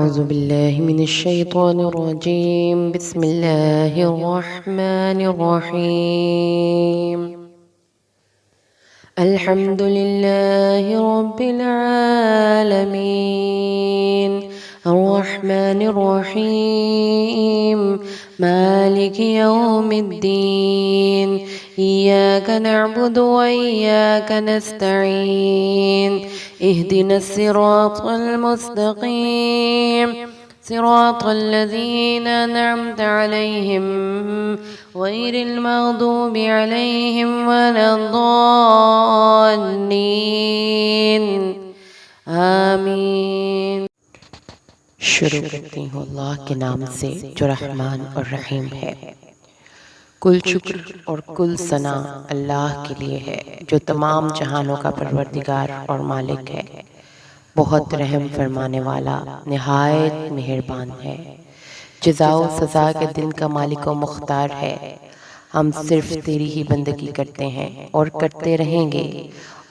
أعوذ بالله من الشيطان الرجيم. بسم الله الرحمن الرحيم. الحمد لله رب العالمين الرحمن الرحيم مالك يوم الدين إياك نعبد وإياك نستعين اهدنا الصراط المستقيم صراط الذين أنعمت عليهم غير المغضوب عليهم ولا الضالين آمین۔ شروع کرتی ہوں اللہ کے نام سے جو رحمان اور رحیم ہے۔ کل شکر اور کل ثنا اللہ کے لیے ہے جو تمام جہانوں کا پروردگار اور مالک ہے، بہت رحم فرمانے والا، نہایت مہربان ہے، جزا و سزا کے دن کا مالک و مختار ہے۔ ہم صرف تیری ہی بندگی کرتے ہیں اور کرتے رہیں گے،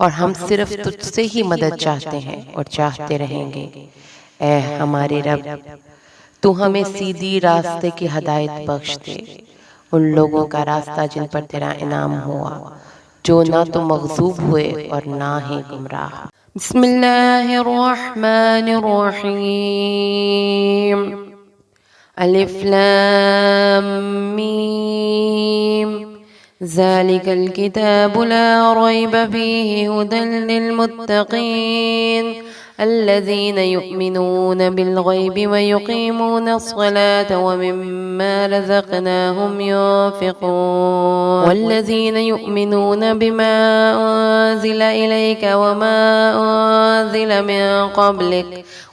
اور ہم صرف تجھ سے ہی مدد چاہتے ہیں اور چاہتے رہیں گے۔ اے ہمارے رب، تو ہمیں سیدھی راستے کی ہدایت بخش دے، ان لوگوں کا راستہ جن پر تیرا انعام ہوا، جو نہ تو مغضوب ہوئے اور نہ ہی گمراہ۔ بسم اللہ الرحمن الرحیم۔ الف لام میم ذالک الکتاب لا ریب فیہ ھدی للمتقین الذین یؤمنون بالغیب ویقیمون الصلاة ومما رزقناہم ينفقون والذین یؤمنون بما انزل الیک وما انزل من قبلک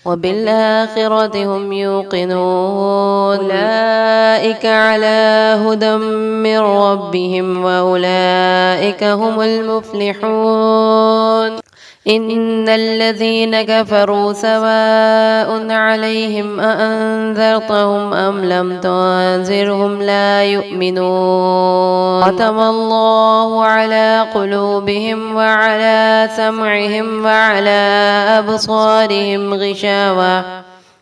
وبالآخرة هم يوقنون أولئك على هدى من ربهم وأولئك هم المفلحون إن الذين كفروا سواء عليهم أأنذرتهم أم لم تنذرهم لا يؤمنون ختم الله على قلوبهم وعلى سمعهم وعلى أبصارهم غشاوة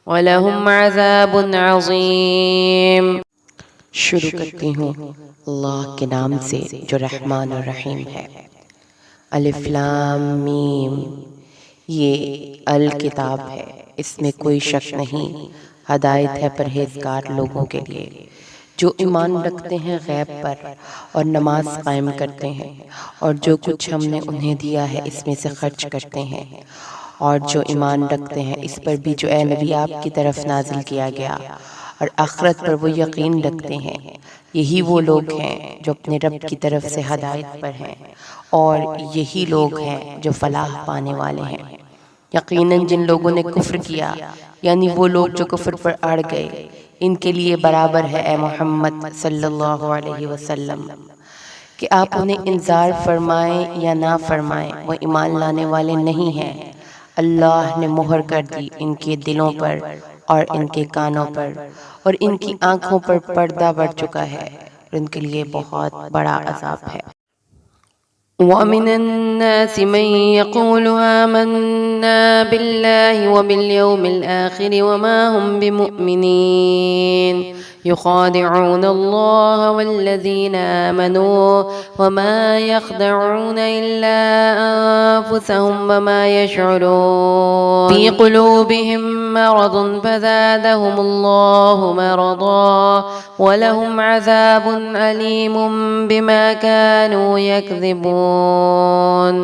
ولهم عذاب عظيم۔ شروع کرتی ہوں اللہ کے نام سے جو رحمان اور رحیم ہے۔ الف لام میم، یہ الکتاب ہے، اس میں کوئی شک نہیں، ہدایت ہے پرہیزگار لوگوں کے لیے جو ایمان رکھتے ہیں غیب پر اور نماز قائم کرتے ہیں، اور جو کچھ ہم نے انہیں دیا ہے اس میں سے خرچ کرتے ہیں، اور جو ایمان رکھتے ہیں اس پر بھی جو اے نبی آپ کی طرف نازل کیا گیا، اور آخرت پر وہ یقین رکھتے ہیں۔ یہی وہ لوگ ہیں جو اپنے رب کی طرف سے ہدایت پر ہیں، اور یہی لوگ ہیں جو فلاح پانے والے ہیں۔ یقیناً جن لوگوں نے کفر کیا، یعنی وہ لوگ جو کفر پر اڑ گئے، ان کے لیے برابر ہے اے محمد صلی اللہ علیہ وسلم کہ آپ انہیں انذار فرمائیں یا نہ فرمائیں، وہ ایمان لانے والے نہیں ہیں۔ اللہ نے مہر کر دی ان کے دلوں پر اور ان کے کانوں پر اور ان کی آنکھوں پر پردہ بڑھ چکا ہے، اور ان کے لیے بہت بڑا عذاب ہے۔ وَمِنَ النَّاسِ مَن يَقُولُ آمَنَّا بِاللَّهِ وَبِالْيَوْمِ الْآخِرِ وَمَا هُمْ بِمُؤْمِنِينَ يُخَادِعُونَ اللَّهَ وَالَّذِينَ آمَنُوا وَمَا يَخْدَعُونَ إِلَّا أَنفُسَهُمْ وَمَا يَشْعُرُونَ فِي قُلُوبِهِم مَّرَضٌ فَزَادَهُمُ اللَّهُ مَرَضًا وَلَهُمْ عَذَابٌ أَلِيمٌ بِمَا كَانُوا يَكْذِبُونَ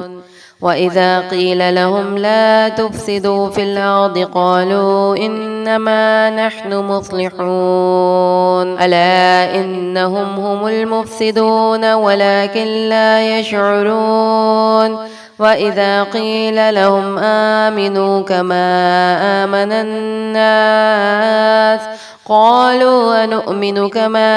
وَإِذَا قِيلَ لَهُمْ لَا تُفْسِدُوا فِي الْأَرْضِ قَالُوا إِنَّمَا نَحْنُ مُصْلِحُونَ أَلَا إِنَّهُمْ هُمُ الْمُفْسِدُونَ وَلَكِنْ لَا يَشْعُرُونَ وَإِذَا قِيلَ لَهُمْ آمِنُوا كَمَا آمَنَ النَّاسُ قالوا أنؤمن كما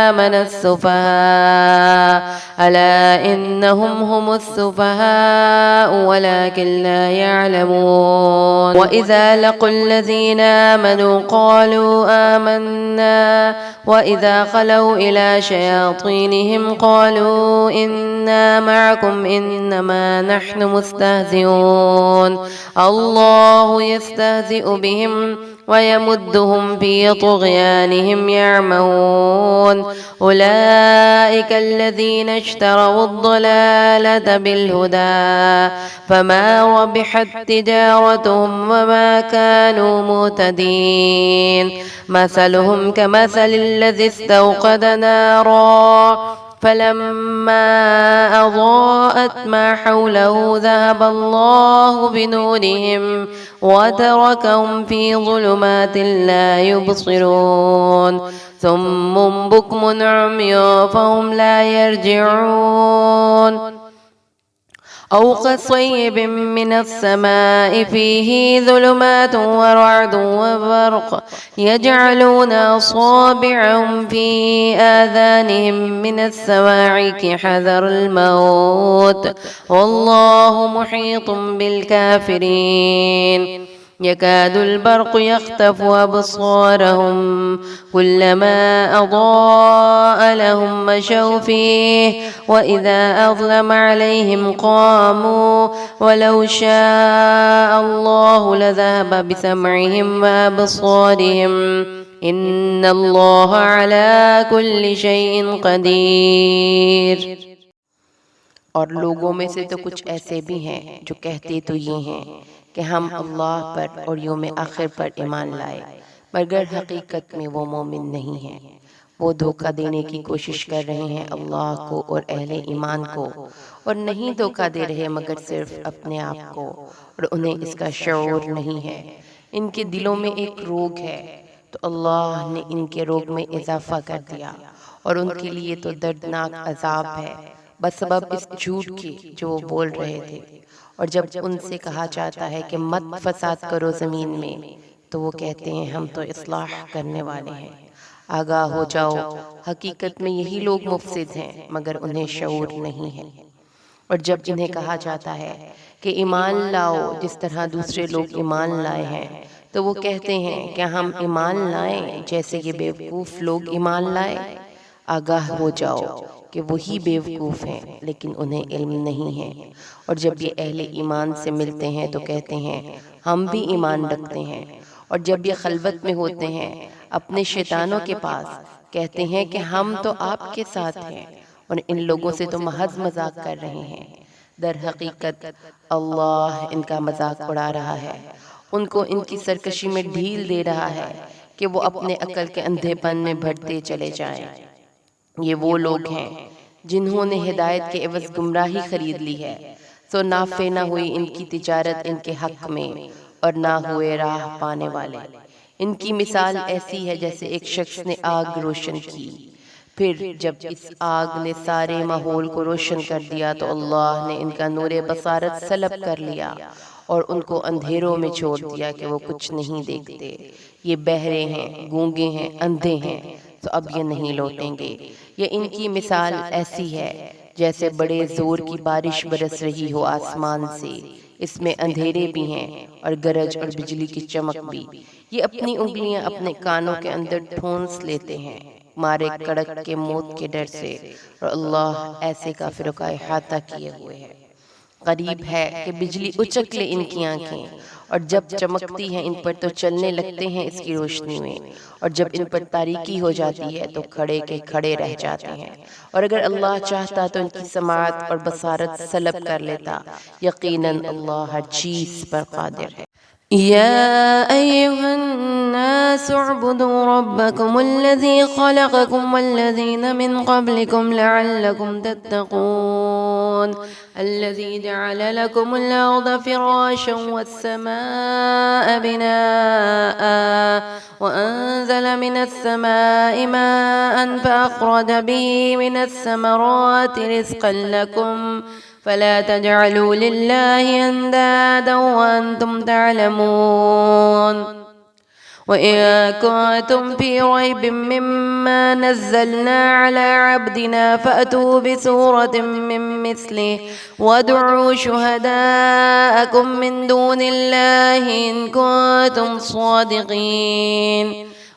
آمن السفهاء ألا إنهم هم السفهاء ولكن لا يعلمون وإذا لقوا الذين آمنوا قالوا آمنا وإذا خلوا إلى شياطينهم قالوا إنا معكم إنما نحن مستهزئون الله يستهزئ بهم ويمدهم في طغيانهم يعمهون أولئك الذين اشتروا الضلالة بالهدى فما ربحت تجارتهم وما كانوا مهتدين مثلهم كمثل الذي استوقد نارا فلما أضاءت ما حوله ذهب الله بنورهم وتركهم في ظلمات لا يبصرون ثم بكم عمي فهم لا يرجعون أو كصيب من السماء فيه ظلمات ورعد وبرق يجعلون أصابعهم في آذانهم من الصواعق حذر الموت والله محيط بالكافرين يكاد البرق يخطف أبصارهم كلما أضاء لهم مشوا فيه وإذا أظلم عليهم قاموا ولو شاء الله لذهب بسمعهم وأبصارهم إن الله على كل شيء قدير۔ اور لوگوں میں سے تو کچھ ایسے بھی ہیں جو کہتے تو یہ ہیں کہ ہم اللہ پر اور یوم آخر پر ایمان لائے، مگر حقیقت میں وہ مومن نہیں ہیں۔ وہ دھوکہ دینے کی کوشش کر رہے ہیں اللہ کو اور اہل ایمان کو، اور نہیں دھوکہ دے رہے مگر صرف اپنے آپ کو، اور انہیں اس کا شعور نہیں ہے۔ ان کے دلوں میں ایک روگ ہے تو اللہ نے ان کے روگ میں اضافہ کر دیا، اور ان کے لیے تو دردناک عذاب ہے بسبب اس جھوٹ کے جو وہ بول رہے تھے۔ اور جب ان سے کہا جاتا ہے کہ مت فساد کرو زمین میں تو وہ کہتے ہیں ہم تو اصلاح کرنے والے ہیں۔ آگاہ ہو جاؤ، حقیقت میں یہی لوگ مفسد ہیں مگر انہیں شعور نہیں ہے۔ اور جب انہیں کہا جاتا ہے کہ ایمان لاؤ جس طرح دوسرے لوگ ایمان لائے ہیں تو وہ کہتے ہیں کہ ہم ایمان لائیں جیسے یہ بیوقوف لوگ ایمان لائے۔ آگاہ ہو جاؤ کہ وہی بیوقوف ہیں لیکن انہیں علم نہیں ہے۔ اور جب یہ اہل ایمان سے ملتے ہیں تو کہتے ہیں ہم بھی ایمان رکھتے ہیں، اور جب یہ خلوت میں ہوتے ہیں اپنے شیطانوں کے پاس کہتے ہیں کہ ہم تو آپ کے ساتھ ہیں، اور ان لوگوں سے تو محض مذاق کر رہے ہیں۔ در حقیقت اللہ ان کا مذاق اڑا رہا ہے، ان کو ان کی سرکشی میں ڈھیل دے رہا ہے کہ وہ اپنے عقل کے اندھے پن میں بڑھتے چلے جائیں۔ یہ وہ لوگ ہیں جنہوں نے ہدایت کے عوض گمراہی خرید لی ہے، سو نافع نہ ہوئی ان کی تجارت ان کے حق میں اور نہ ہوئے راہ پانے والے۔ ان کی مثال ایسی ہے جیسے ایک شخص نے آگ روشن کی، پھر جب اس آگ نے سارے ماحول کو روشن کر دیا تو اللہ نے ان کا نور بصارت سلب کر لیا اور ان کو اندھیروں میں چھوڑ دیا کہ وہ کچھ نہیں دیکھتے۔ یہ بہرے ہیں، گونگے ہیں، اندھے ہیں، تو اب یہ نہیں لوٹیں گے۔ یہ ان کی مثال ایسی ہے جیسے بڑے زور کی بارش برس رہی ہو آسمان سے، اس میں اندھیرے بھی ہیں اور گرج اور بجلی کی چمک بھی۔ یہ اپنی انگلیاں اپنے کانوں کے اندر ٹھونس لیتے ہیں مارے کڑک کے موت کے ڈر سے، اور اللہ ایسے کافروں کا احاطہ کیے ہوئے ہے۔ قریب ہے کہ بجلی اچک لے ان کی آنکھیں، اور جب چمکتی ہے ان پر تو چلنے لگتے ہیں اس کی روشنی میں، اور جب ان پر تاریکی ہو جاتی ہے تو کھڑے کے کھڑے رہ جاتے ہیں۔ اور اگر اللہ چاہتا تو ان کی سماعت اور بصارت سلب کر لیتا، یقیناً اللہ ہر چیز پر قادر ہے۔ يا أيها الناس اعبدوا ربكم الذي خلقكم والذين من قبلكم لعلكم تتقون الذي جعل لكم الأرض فراشا والسماء بناء وأنزل من السماء ماء فأخرج به من الثمرات رزقا لكم فلا تجعلوا لله أندادا وأنتم تعلمون وإن كنتم في ريب مما نزلنا على عبدنا فأتوا بسورة من مثله وادعوا شهداءكم من دون الله إن كنتم صادقين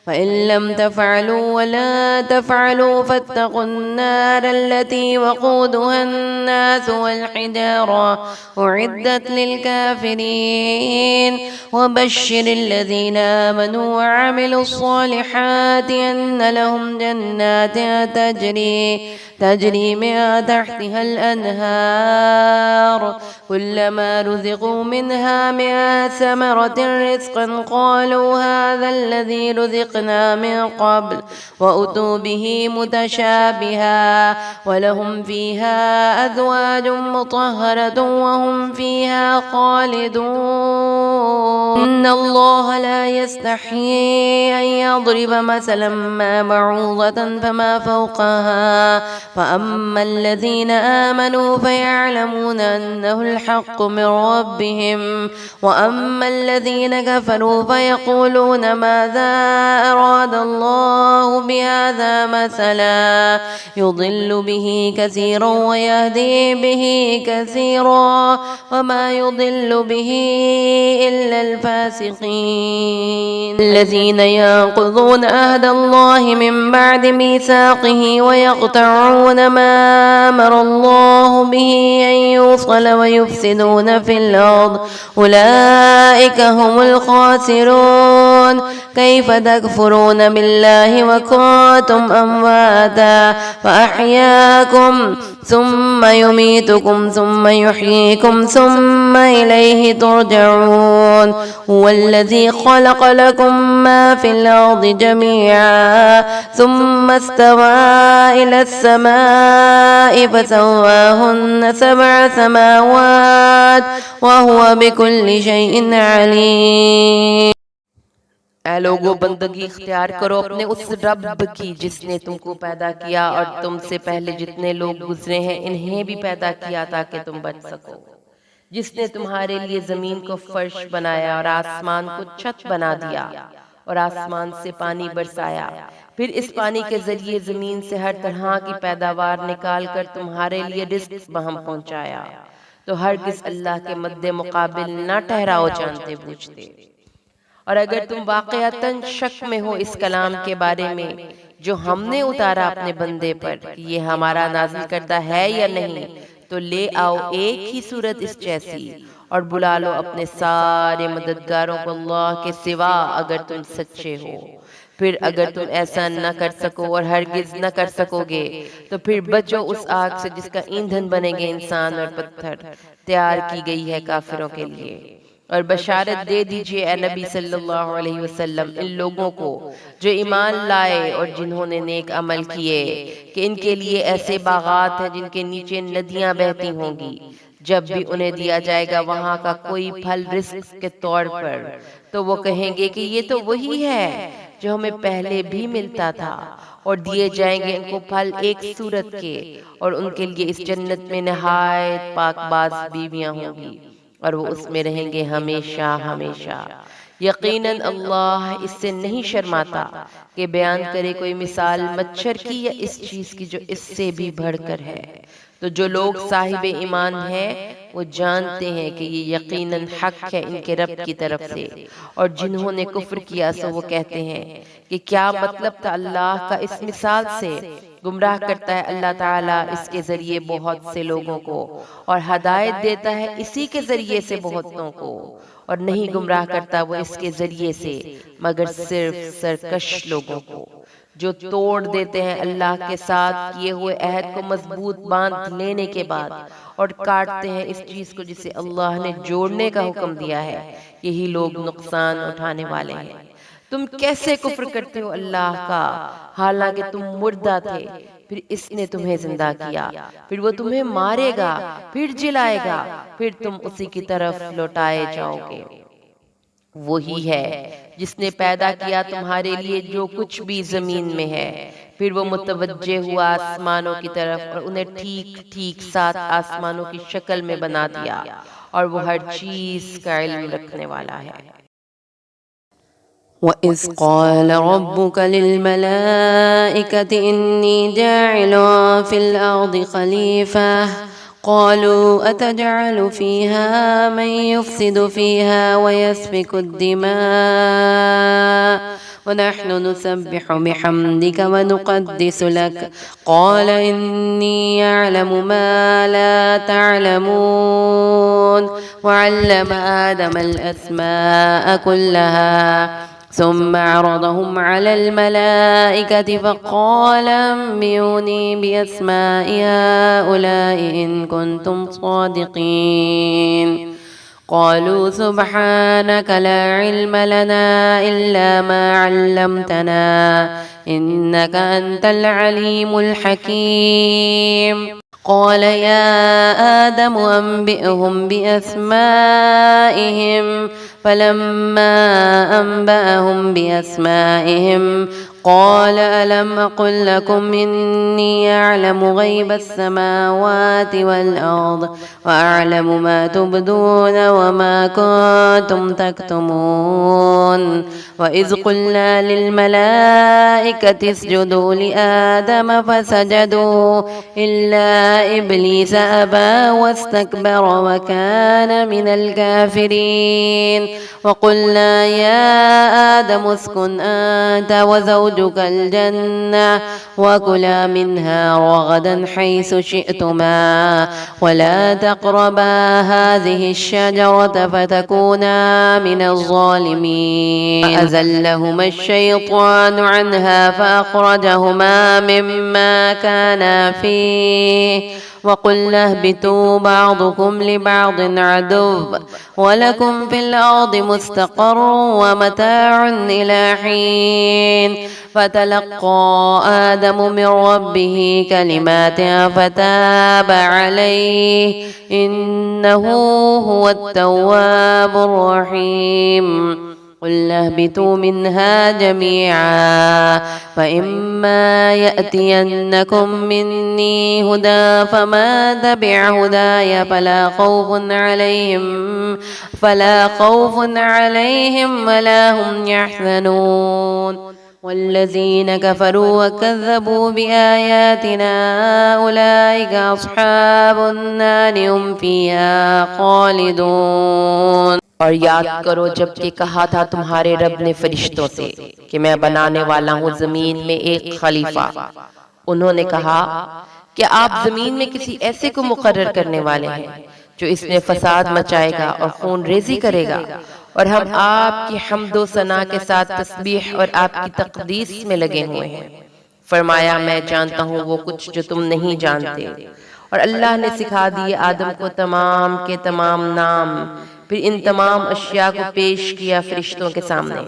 فإن لم تفعلوا ولا تفعلوا فاتقوا النار التي وقودها الناس والحجارة أعدت للكافرين وبشر الذين آمنوا وعملوا الصالحات أن لهم جنات تجري من تحتها الأنهار كلما رزقوا منها من ثمرة رزقا قالوا هذا الذي رزقنا من قبل وأتوا به متشابها ولهم فيها أزواج مطهرة وهم فيها خالدون إن الله لا يستحيي أن يضرب مثلا ما بعوضة فما فوقها فأما الذين آمنوا فيعلمون أنه الحق من ربهم وأما الذين كفروا فيقولون ماذا أراد الله بهذا مثلا يضل به كثيرا ويهدي به كثيرا وما يضل به إلا الفاسقين الذين ينقضون عهد الله من بعد ميثاقه ويقطعون ما أمر الله به أن يوصل ويفسدون في الأرض أولئك هم الخاسرون كيف تكفرون بالله وكنتم أمواتا فأحياكم ثم يميتكم ثم يحييكم ثم إليه ترجعون هو الذي خلق لكم ما في الأرض جميعا ثم استوى إلى السماء فسواهن سبع سماوات وهو بكل شيء عليم اے لوگو بندگی اختیار کرو اپنے اس رب کی جس نے تم کو پیدا کیا اور تم سے پہلے جتنے لوگ گزرے ہیں انہیں بھی پیدا کیا تاکہ تم بچ سکو، جس نے تمہارے لیے زمین کو فرش بنایا اور آسمان کو چھت بنا دیا اور آسمان سے پانی برسایا، پھر اس پانی کے ذریعے زمین سے ہر طرح کی پیداوار نکال کر تمہارے لیے رزق بہم پہنچایا، تو ہرگز اللہ کے مد مقابل نہ ٹھہراؤ جانتے بوجھتے۔ اور اگر تم واقعتاً شک میں ہو اس کلام کے بارے میں جو ہم نے اتارا اپنے بندے پر یہ ہمارا نازل کردہ ہے یا نہیں، تو لے آؤ ایک ہی صورت اس جیسی اور بلا لو اپنے سارے مددگاروں کو اللہ کے سوا اگر تم سچے ہو۔ پھر اگر تم ایسا نہ کر سکو اور ہرگز نہ کر سکو گے تو پھر بچو اس آگ سے جس کا ایندھن بنے گے انسان اور پتھر، تیار کی گئی ہے کافروں کے لیے۔ اور بشارت دے دیجئے اے نبی صلی اللہ علیہ وسلم ان لوگوں کو جو ایمان لائے اور جنہوں نے نیک عمل کیے کہ ان کے لیے ایسے باغات ہیں جن کے نیچے ندیاں بہتی ہوں گی، جب بھی انہیں دیا جائے گا وہاں کا کوئی پھل رزق کے طور پر تو وہ کہیں گے کہ یہ تو وہی ہے جو ہمیں پہلے بھی ملتا تھا، اور دیے جائیں گے ان کو پھل ایک صورت کے، اور ان کے لیے اس جنت میں نہایت پاک باز بیویاں ہوں گی اور وہ اس میں رہیں گے ہمیشہ ہمیشہ۔ یقیناً اللہ اس سے نہیں شرماتا کہ بیان کرے کوئی مثال مچھر کی یا اس چیز کی جو اس سے بھی بڑھ کر ہے۔ تو جو لوگ صاحب ایمان ہیں وہ جانتے ہیں کہ یہ یقیناً حق ہے ان کے رب کی طرف سے، اور جنہوں نے کفر کیا سو وہ کہتے ہیں کہ کیا مطلب تھا اللہ کا اس مثال سے؟ گمراہ کرتا ہے اللہ تعالیٰ اس کے ذریعے بہت سے لوگوں کو اور ہدایت دیتا ہے اسی کے ذریعے سے بہتوں کو، اور نہیں گمراہ کرتا وہ اس کے ذریعے سے مگر صرف سرکش لوگوں کو جو توڑ دیتے ہیں اللہ کے ساتھ کیے ہوئے عہد کو مضبوط باندھ لینے کے بعد اور کاٹتے ہیں اس چیز کو جسے اللہ نے جوڑنے کا حکم دیا ہے، یہی لوگ نقصان اٹھانے والے ہیں۔ تم کیسے کفر کرتے ہو اللہ کا حالانکہ تم مردہ تھے، پھر اس نے تمہیں زندہ کیا، پھر وہ تمہیں مارے گا، پھر جلائے گا، پھر تم اسی کی طرف لوٹائے جاؤ گے۔ وہی ہے جس نے پیدا کیا تمہارے لیے جو کچھ بھی زمین میں ہے، پھر وہ متوجہ ہوا آسمانوں کی طرف اور انہیں ٹھیک ٹھیک سات آسمانوں کی شکل میں بنا دیا، اور وہ ہر چیز کا علم رکھنے والا ہے۔ وَإِذْ قَالَ رَبُّكَ لِلْمَلَائِكَةِ إِنِّي جَاعِلٌ فِي الْأَرْضِ خَلِيفَةً قالوا أتجعل فيها من يفسد فيها ويسفك الدماء ونحن نسبح بحمدك ونقدس لك قال إني أعلم ما لا تعلمون وعلم آدم الأسماء كلها ثم عرضهم على الملائكة فقال أنبئوني بأسماء هؤلاء إن كنتم صادقين قالوا سبحانك لا علم لنا إلا ما علمتنا إنك أنت العليم الحكيم قال يا آدم أنبئهم بأسمائهم فلما أنبأهم بأسمائهم قال ألم أقل لكم إني أعلم غيب السماوات والأرض وأعلم ما تبدون وما كنتم تكتمون وإذ قلنا للملائكة اسجدوا لآدم فسجدوا إلا إبليس أبى واستكبر وكان من الكافرين وقلنا يا آدم اسكن أنت وزوجك الجنة وكلا منها رغدا حيث شئتما ولا تقربا هذه الشجرة فتكونا من الظالمين فأزلهما الشيطان عنها فأخرجهما مما كانا فيه وقلنا اهبطوا بعضكم لبعض عدو ولكم في الأرض مستقر ومتاع إلى حين فتلقى آدم من ربه كلمات فتاب عليه إنه هو التواب الرحيم قلنا اهبطوا منها جميعا فإما يأتينكم مني هدى فما تبع هداي فلا خوف عليهم ولا هم يحزنون والذين كفروا وكذبوا بآياتنا أولئك أصحاب النار هم فيها خالدون اور یاد کرو جب کہ کہا تھا تمہارے رب نے فرشتوں سے کہ میں بنانے والا ہوں زمین میں ایک خلیفہ۔ انہوں نے کہا کہ آپ زمین میں کسی ایسے کو مقرر کرنے والے ہیں جو اس میں فساد مچائے گا اور خون ریزی کرے گا، اور ہم آپ کی حمد و ثنا کے ساتھ تسبیح اور آپ کی تقدیس میں لگے ہوئے ہیں۔ فرمایا میں جانتا ہوں وہ کچھ جو تم نہیں جانتے، اور اللہ نے سکھا دیے آدم کو تمام کے تمام نام، پھر ان تمام اشیاء کو پیش کیا فرشتوں کے سامنے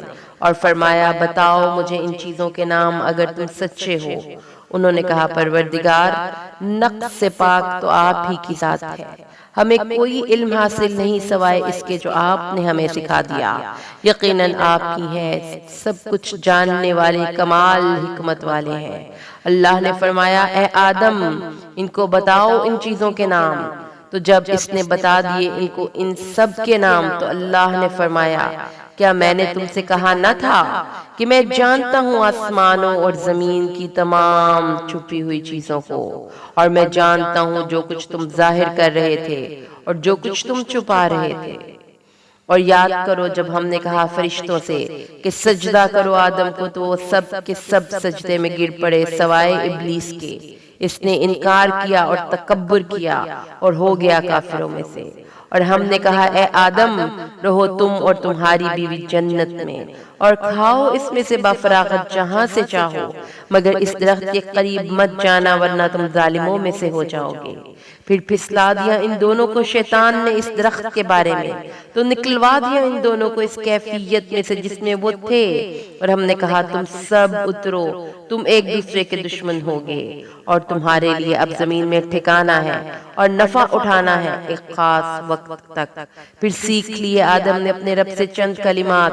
اور فرمایا بتاؤ مجھے ان چیزوں کے نام اگر تم سچے ہو۔ انہوں نے کہا پروردگار نقص سے پاک تو آپ ہی کی ذات ہے، ہمیں کوئی علم حاصل نہیں سوائے اس کے جو آپ نے ہمیں سکھا دیا، یقیناً آپ ہی ہیں سب کچھ جاننے والے کمال حکمت والے ہیں۔ اللہ نے فرمایا اے آدم ان کو بتاؤ ان چیزوں کے نام، تو جب اس نے بتا دیے ان کو ان سب کے نام تو اللہ نے فرمایا کیا میں نے تم سے کہا نہ تھا کہ میں جانتا ہوں آسمانوں اور زمین کی تمام چھپی ہوئی چیزوں کو، اور میں جانتا ہوں جو کچھ تم ظاہر کر رہے تھے اور جو کچھ تم چھپا رہے تھے۔ اور یاد کرو جب ہم نے کہا فرشتوں سے کہ سجدہ کرو آدم کو تو وہ سب کے سب سجدے میں گر پڑے سوائے ابلیس کے، اس نے انکار کیا اور تکبر کیا اور ہو گیا کافروں میں سے۔ اور ہم نے کہا اے آدم رہو تم اور تمہاری بیوی جنت میں اور کھاؤ اس میں سے بفراغت جہاں سے چاہو، مگر اس درخت کے قریب مت جانا ورنہ تم ظالموں میں سے ہو جاؤ گے۔ پھر پھسلا دیا ان دونوں کو شیطان نے اس درخت کے بارے میں تو نکلوا دیا ان دونوں کو اس کیفیت میں سے جس میں وہ تھے، اور ہم نے کہا تم سب اترو، تم ایک دوسرے کے دشمن ہوگے اور تمہارے لیے اب زمین میں ٹھکانا ہے اور نفع اٹھانا ہے ایک خاص وقت تک۔ پھر سیکھ لیے آدم نے اپنے رب سے چند کلمات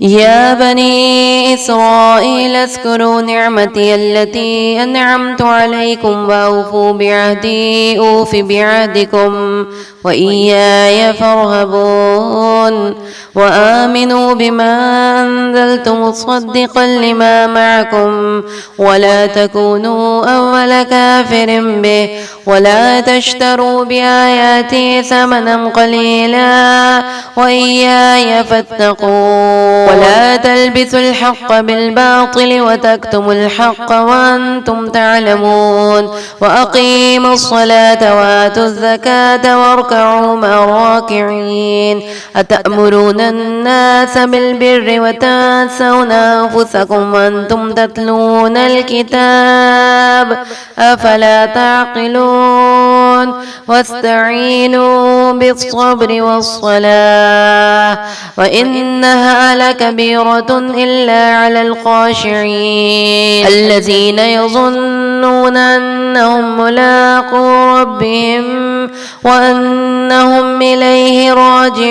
يا بني إسرائيل اذكروا نعمتي التي أنعمت عليكم وأوفوا بعهدي أوف بعهدكم وإياي فارهبون وآمنوا بما أنزلت مصدقا لما معكم ولا تكونوا أول كافر به ولا تشتروا بآياتي ثمنا قليلا وإياي فاتقون ولا تلبسوا الحق بالباطل وتكتموا الحق وأنتم تعلمون وأقيموا الصلاة وآتوا الزكاة واركعوا مع الراكعين أتأمرون الناس بالبر وتنسون أنفسكم وأنتم تتلون الكتاب أفلا تعقلون واستعينوا بالصبر والصلاة وإنها لكبيرة إلا على الخاشعين الذين يظنون أنهم ملاقو ربهم وأنهم إليه راجعون।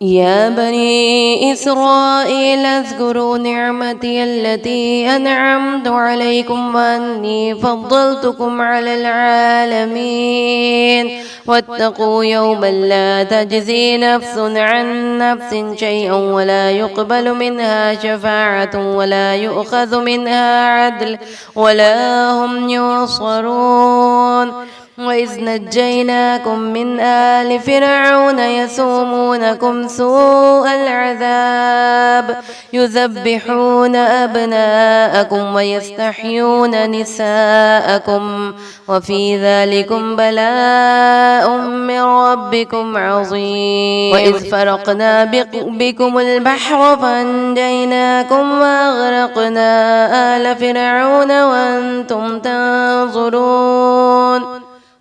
يا بني إسرائيل اذكروا نعمتي التي أنعمت عليكم وأني فضلتكم على العالمين واتقوا يوما لا تجزي نفس عن نفس شيئا ولا يقبل منها شفاعة ولا يؤخذ منها عدل ولا هم ينصرون وإذ نجيناكم من آل فرعون يسومونكم سوء العذاب يذبحون أبناءكم ويستحيون نساءكم وفي ذلكم بلاء من ربكم عظيم وإذ فرقنا بكم البحر فأنجيناكم وأغرقنا آل فرعون وأنتم تنظرون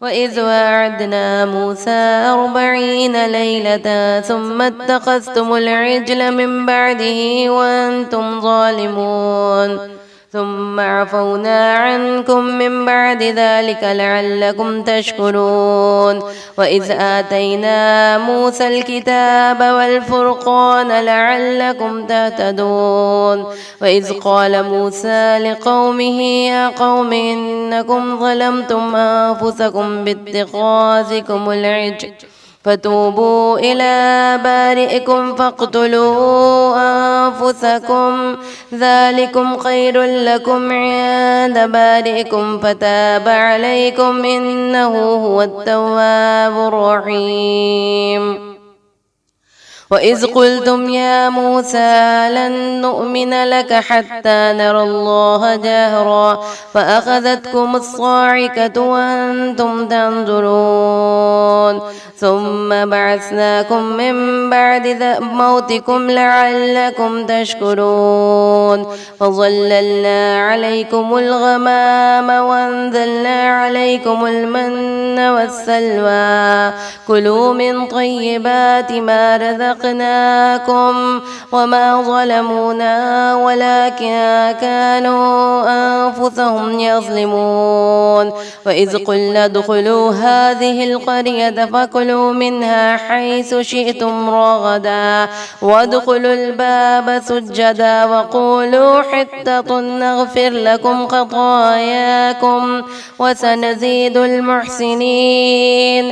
وإذ واعدنا موسى 40 ليلة ثم اتخذتم العجل من بعده وأنتم ظالمون ثم عفونا عنكم من بعد ذلك لعلكم تشكرون وإذ آتينا موسى الكتاب والفرقان لعلكم تهتدون وإذ قال موسى لقومه يا قوم إنكم ظلمتم أنفسكم باتخاذكم العجل فتوبوا إلى بارئكم فاقتلوا أنفسكم ذلكم خير لكم عند بارئكم فتاب عليكم إنه هو التواب الرحيم وَإِذْ قُلْتُمْ يَا مُوسَىٰ لَن نُّؤْمِنَ لَكَ حَتَّىٰ نَرَى اللَّهَ جَهْرَةً فَأَخَذَتْكُمُ الصَّاعِقَةُ وَأَنتُمْ تَنظُرُونَ ثُمَّ بَعَثْنَاكُم مِّن بَعْدِ مَوْتِكُمْ لَعَلَّكُمْ تَشْكُرُونَ وَظَلَّلْنَا عَلَيْكُمُ الْغَمَامَ وَأَنزَلْنَا عَلَيْكُمُ الْمَنَّ وَالسَّلْوَىٰ كُلُوا مِن طَيِّبَاتِ مَا رَزَقْنَاكُمْ وَمَا ظَلَمُونَا وَلَٰكِن كَانُوا أَنفُسَهُمْ يَظْلِمُونَ وَإِذْ قُلْنَا ادْخُلُوا هَٰذِهِ الْقَرْيَةَ فَكُلُوا مِنْهَا حَيْثُ شِئْتُمْ رَغَدًا وَادْخُلُوا الْبَابَ سُجَّدًا وَقُولُوا حِطَّةٌ نَّغْفِرْ لَكُمْ خَطَايَاكُمْ وَسَنَزِيدُ الْمُحْسِنِينَ.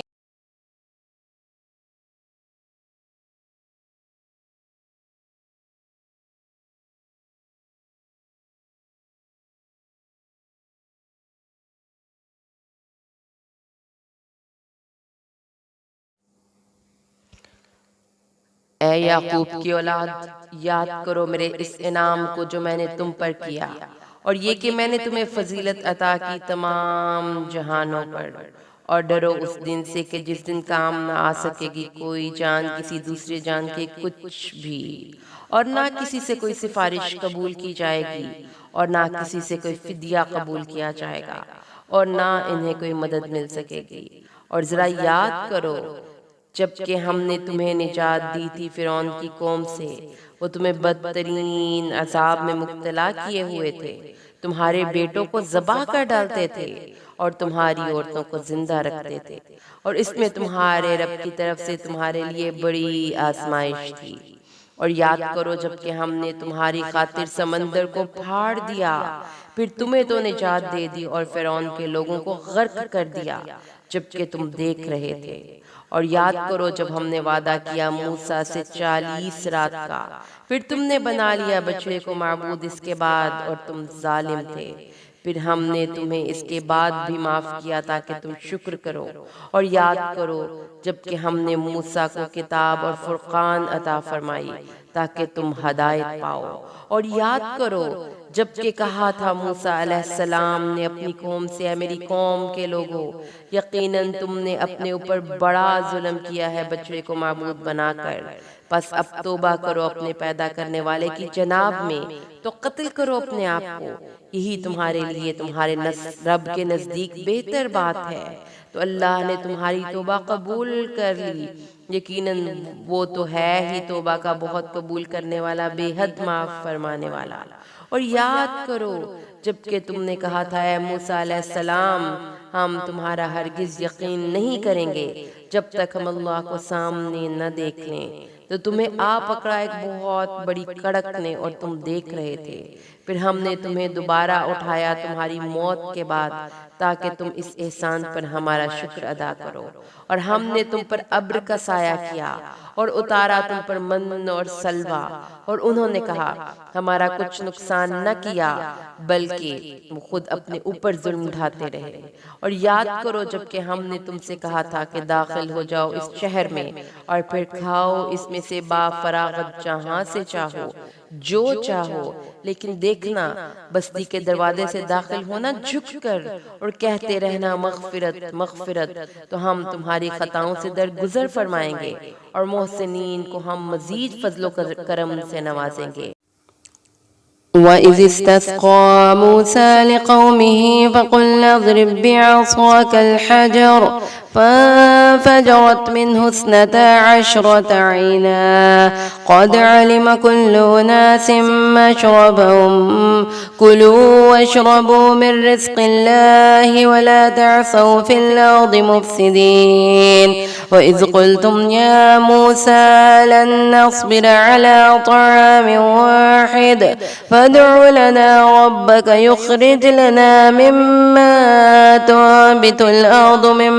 اے یعقوب کی اولاد، یاد کرو میرے اس انعام کو جو میں نے تم پر کیا، اور یہ کہ میں نے تمہیں فضیلت عطا کی تمام جہانوں پر، اور ڈرو اس دن سے کہ جس دن کام نہ آ سکے گی کوئی جان کسی دوسرے جان کے کچھ بھی، اور نہ کسی سے کوئی سفارش قبول کی جائے گی، اور نہ کسی سے کوئی فدیہ قبول کیا جائے گا، اور نہ انہیں کوئی مدد مل سکے گی۔ اور ذرا یاد کرو جبکہ ہم نے تمہیں نجات دی تھی فرعون کی قوم سے، وہ تمہیں بدترین عذاب میں مبتلا کیے ہوئے تھے، تمہارے بیٹوں کو ذبح کر ڈالتے تھے اور تمہاری عورتوں کو زندہ رکھتے تھے، اور اس میں تمہارے رب کی طرف سے تمہارے لیے بڑی آزمائش تھی۔ اور یاد کرو جبکہ ہم نے تمہاری خاطر سمندر کو پھاڑ دیا، پھر تمہیں تو نجات دے دی اور فرعون کے لوگوں کو غرق کر دیا جبکہ تم دیکھ رہے تھے۔ اور یاد کرو جب ہم نے وعدہ کیا موسیٰ سے 40 رات کا، پھر تم نے بنا لیا بچڑے کو معبود اس کے بعد، اور تم ظالم تھے، پھر ہم نے تمہیں اس کے بعد بھی معاف کیا تاکہ تم شکر کرو۔ اور یاد کرو جبکہ ہم نے موسیٰ کو کتاب اور فرقان عطا فرمائی تاکہ تم ہدایت پاؤ۔ اور یاد کرو جبکہ کہا تھا موسیٰ علیہ السلام نے اپنی قوم سے، اے میری قوم کے لوگوں، یقیناً تم نے اپنے اوپر بڑا ظلم کیا ہے بچڑے کو معبود بنا کر، پس اب توبہ کرو اپنے پیدا کرنے والے کی جناب میں، تو قتل کرو اپنے آپ کو، یہی تمہارے لیے تمہارے رب کے نزدیک بہتر بات ہے۔ تو اللہ نے تمہاری توبہ قبول کر لی، یقیناً وہ تو ہے ہی توبہ کا بہت قبول کرنے والا، بے حد معاف فرمانے والا۔ اور یاد کرو جبکہ تم نے کہا تھا اے موسیٰ علیہ السلام، ہم تمہارا ہرگز یقین نہیں کریں گے جب تک ہم اللہ کو سامنے نہ دیکھ لیں، تو تمہیں آ پکڑا ایک بہت بڑی کڑک نے اور تم دیکھ رہے تھے، پھر ہم نے تمہیں دوبارہ اٹھایا تمہاری موت کے بعد تاکہ تم اس احسان پر ہمارا شکر ادا کرو، اور ہم نے تم پر ابر کا سایہ کیا اور اتارا تم پر من اور سلوہ، اور انہوں نے کہا ہمارا کچھ نقصان نہ کیا بلکہ وہ خود اپنے اوپر ظلم ڈھاتے رہے۔ اور یاد کرو جبکہ ہم نے تم سے کہا تھا کہ داخل ہو جاؤ اس شہر میں اور پھر کھاؤ اس میں سے با فراغت جہاں سے چاہو جو چاہو، لیکن دیکھنا بستی کے دروازے سے داخل ہونا جھک کر اور کہتے رہنا مغفرت مغفرت، تو ہم تمہاری خطاؤں سے درگزر فرمائیں گے اور محسنین کو ہم مزید فضل و کرم سے نوازیں گے۔ وَإِذِ اسْتَسْقَىٰ مُوسَىٰ لِقَوْمِهِ فَقُلْنَا اضْرِب بِّعَصَاكَ الْحَجَرَ فَانفَجَرَتْ مِنْهُ 12 عَيْنًا قَدْ عَلِمَ كُلُّ أُنَاسٍ مَّشْرَبَهُمْ كُلُوا وَاشْرَبُوا مِن رِّزْقِ اللَّهِ وَلَا تَعْثَوْا فِي الْأَرْضِ مُفْسِدِينَ وَإِذْ قُلْتُمْ يَا مُوسَىٰ لَن نَّصْبِرَ عَلَىٰ طَعَامٍ وَاحِدٍ فادع لنا ربك يخرج لنا مما تنبت الأرض من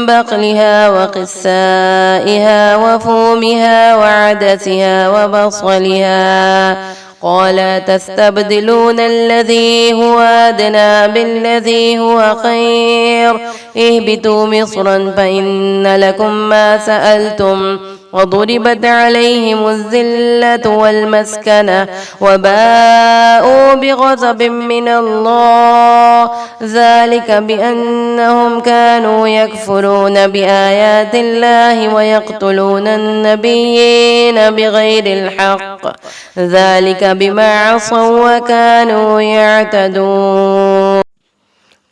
بقلها وقثائها وفومها وعدسها وبصلها قال تستبدلون الذي هو أدنى بالذي هو خير اهبطوا مصرا فإن لكم ما سألتم وضربت عليهم الذلة والمسكنة وباءوا بغضب من الله ذلك بأنهم كانوا يكفرون بآيات الله ويقتلون النبيين بغير الحق ذلك بما عصوا وكانوا يعتدون।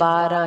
12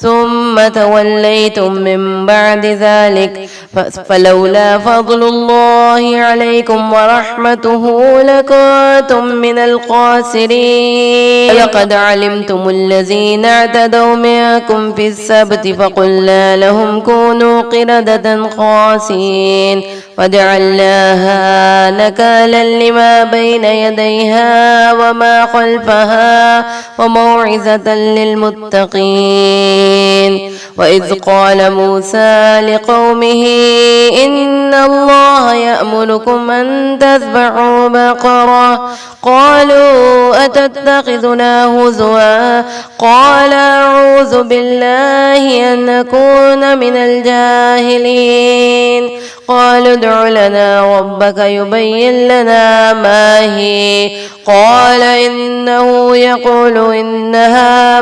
ثم توليتم من بعد ذلك فلولا فضل الله عليكم ورحمته لكنتم من الخاسرين لقد علمتم الذين اعتدوا منكم في السبت فقلنا لهم كونوا قردة خاسئين وجعلناها نكالا لما بين يديها وما خلفها وموعظة للمتقين। وإذ قال موسى لقومه إن الله يأمركم أن تذبحوا بقرة قالوا أتتخذنا هزوا قال أعوذ بالله أن نكون من الجاهلين قالوا ادع لنا ربك يبين لنا ما هي قال إنه يقول إنها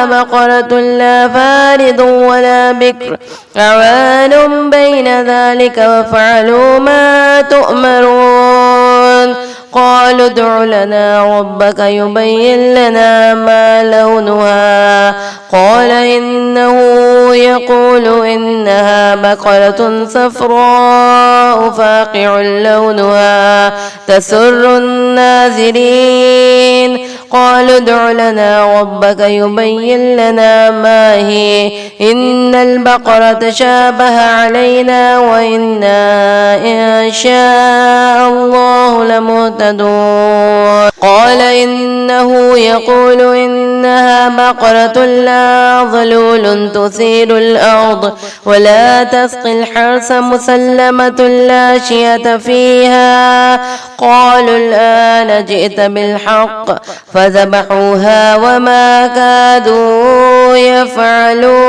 بقرة لا فارض ولا بكر عوان بين ذلك وفعلوا ما تؤمرون قالوا ادع لنا ربك يبين لنا ما لونها قال إنه يقول إنها بقرة صفراء فاقع لونها تسر الناظرين قالوا ادع لنا ربك يبين لنا ما هي إن البقرة تشابه علينا وإنا إن شاء الله لمهتدون قال إنه يقول إنها بقرة لا ظلول تثير الأرض ولا تسقي الحرث مسلمة لا شية فيها قالوا الآن جئت بالحق فذبحوها وما كادوا يفعلون।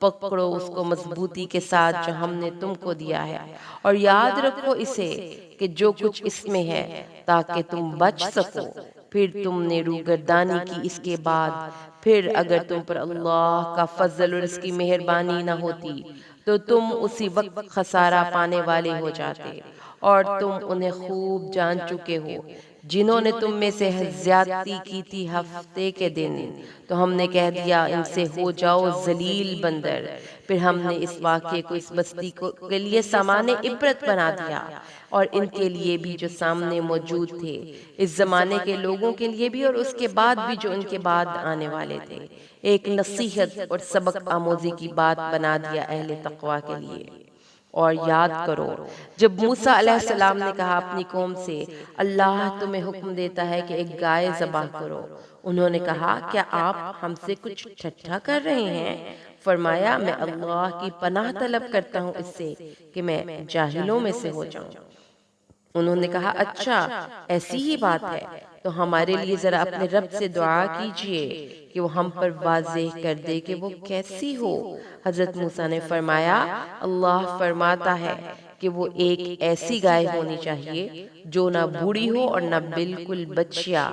پکڑو اس کو مضبوطی کے ساتھ جو ہم نے تم کو دیا ہے، اور یاد رکھو اسے کہ جو کچھ اس میں ہے، تاکہ تم بچ سکو۔ پھر تم نے روگردانی کی اس کے بعد، پھر اگر تم پر اللہ کا فضل اور اس کی مہربانی نہ ہوتی تو تم اسی وقت خسارہ پانے والے ہو جاتے، اور تم انہیں خوب جان چکے ہو جنہوں نے تم میں سے زیادتی کی تھی ہفتے کے دن، تو ہم نے کہہ دیا ان سے ہو جاؤ ذلیل بندر۔ پھر ہم نے اس واقعے کو اس بستی کے لیے سامان عبرت بنا دیا، اور ان کے لیے بھی جو سامنے موجود تھے، اس زمانے کے لوگوں کے لیے بھی اور اس کے بعد بھی جو ان کے بعد آنے والے تھے، ایک نصیحت اور سبق آموزی کی بات بنا دیا اہل تقوی کے لیے۔ اور یاد کرو جب موسیٰ علیہ السلام نے کہا اپنی قوم سے، اللہ تمہیں حکم دیتا ہے کہ ایک گائے ذبح کرو، انہوں نے کہا کیا آپ ہم سے کچھ ٹھٹھا کر رہے ہیں؟ فرمایا میں اللہ کی پناہ طلب کرتا ہوں اس سے کہ میں جاہلوں میں سے ہو جاؤں۔ انہوں نے کہا اچھا ایسی ہی بات ہے تو ہمارے لیے ذرا اپنے رب سے دعا کیجئے کہ وہ ہم پر واضح کر دے کہ وہ کیسی ہو۔ حضرت موسیٰ نے فرمایا اللہ فرماتا ہے کہ وہ ایک ایسی گائے ہونی چاہیے جو نہ بوڑھی ہو اور نہ بالکل بچیا،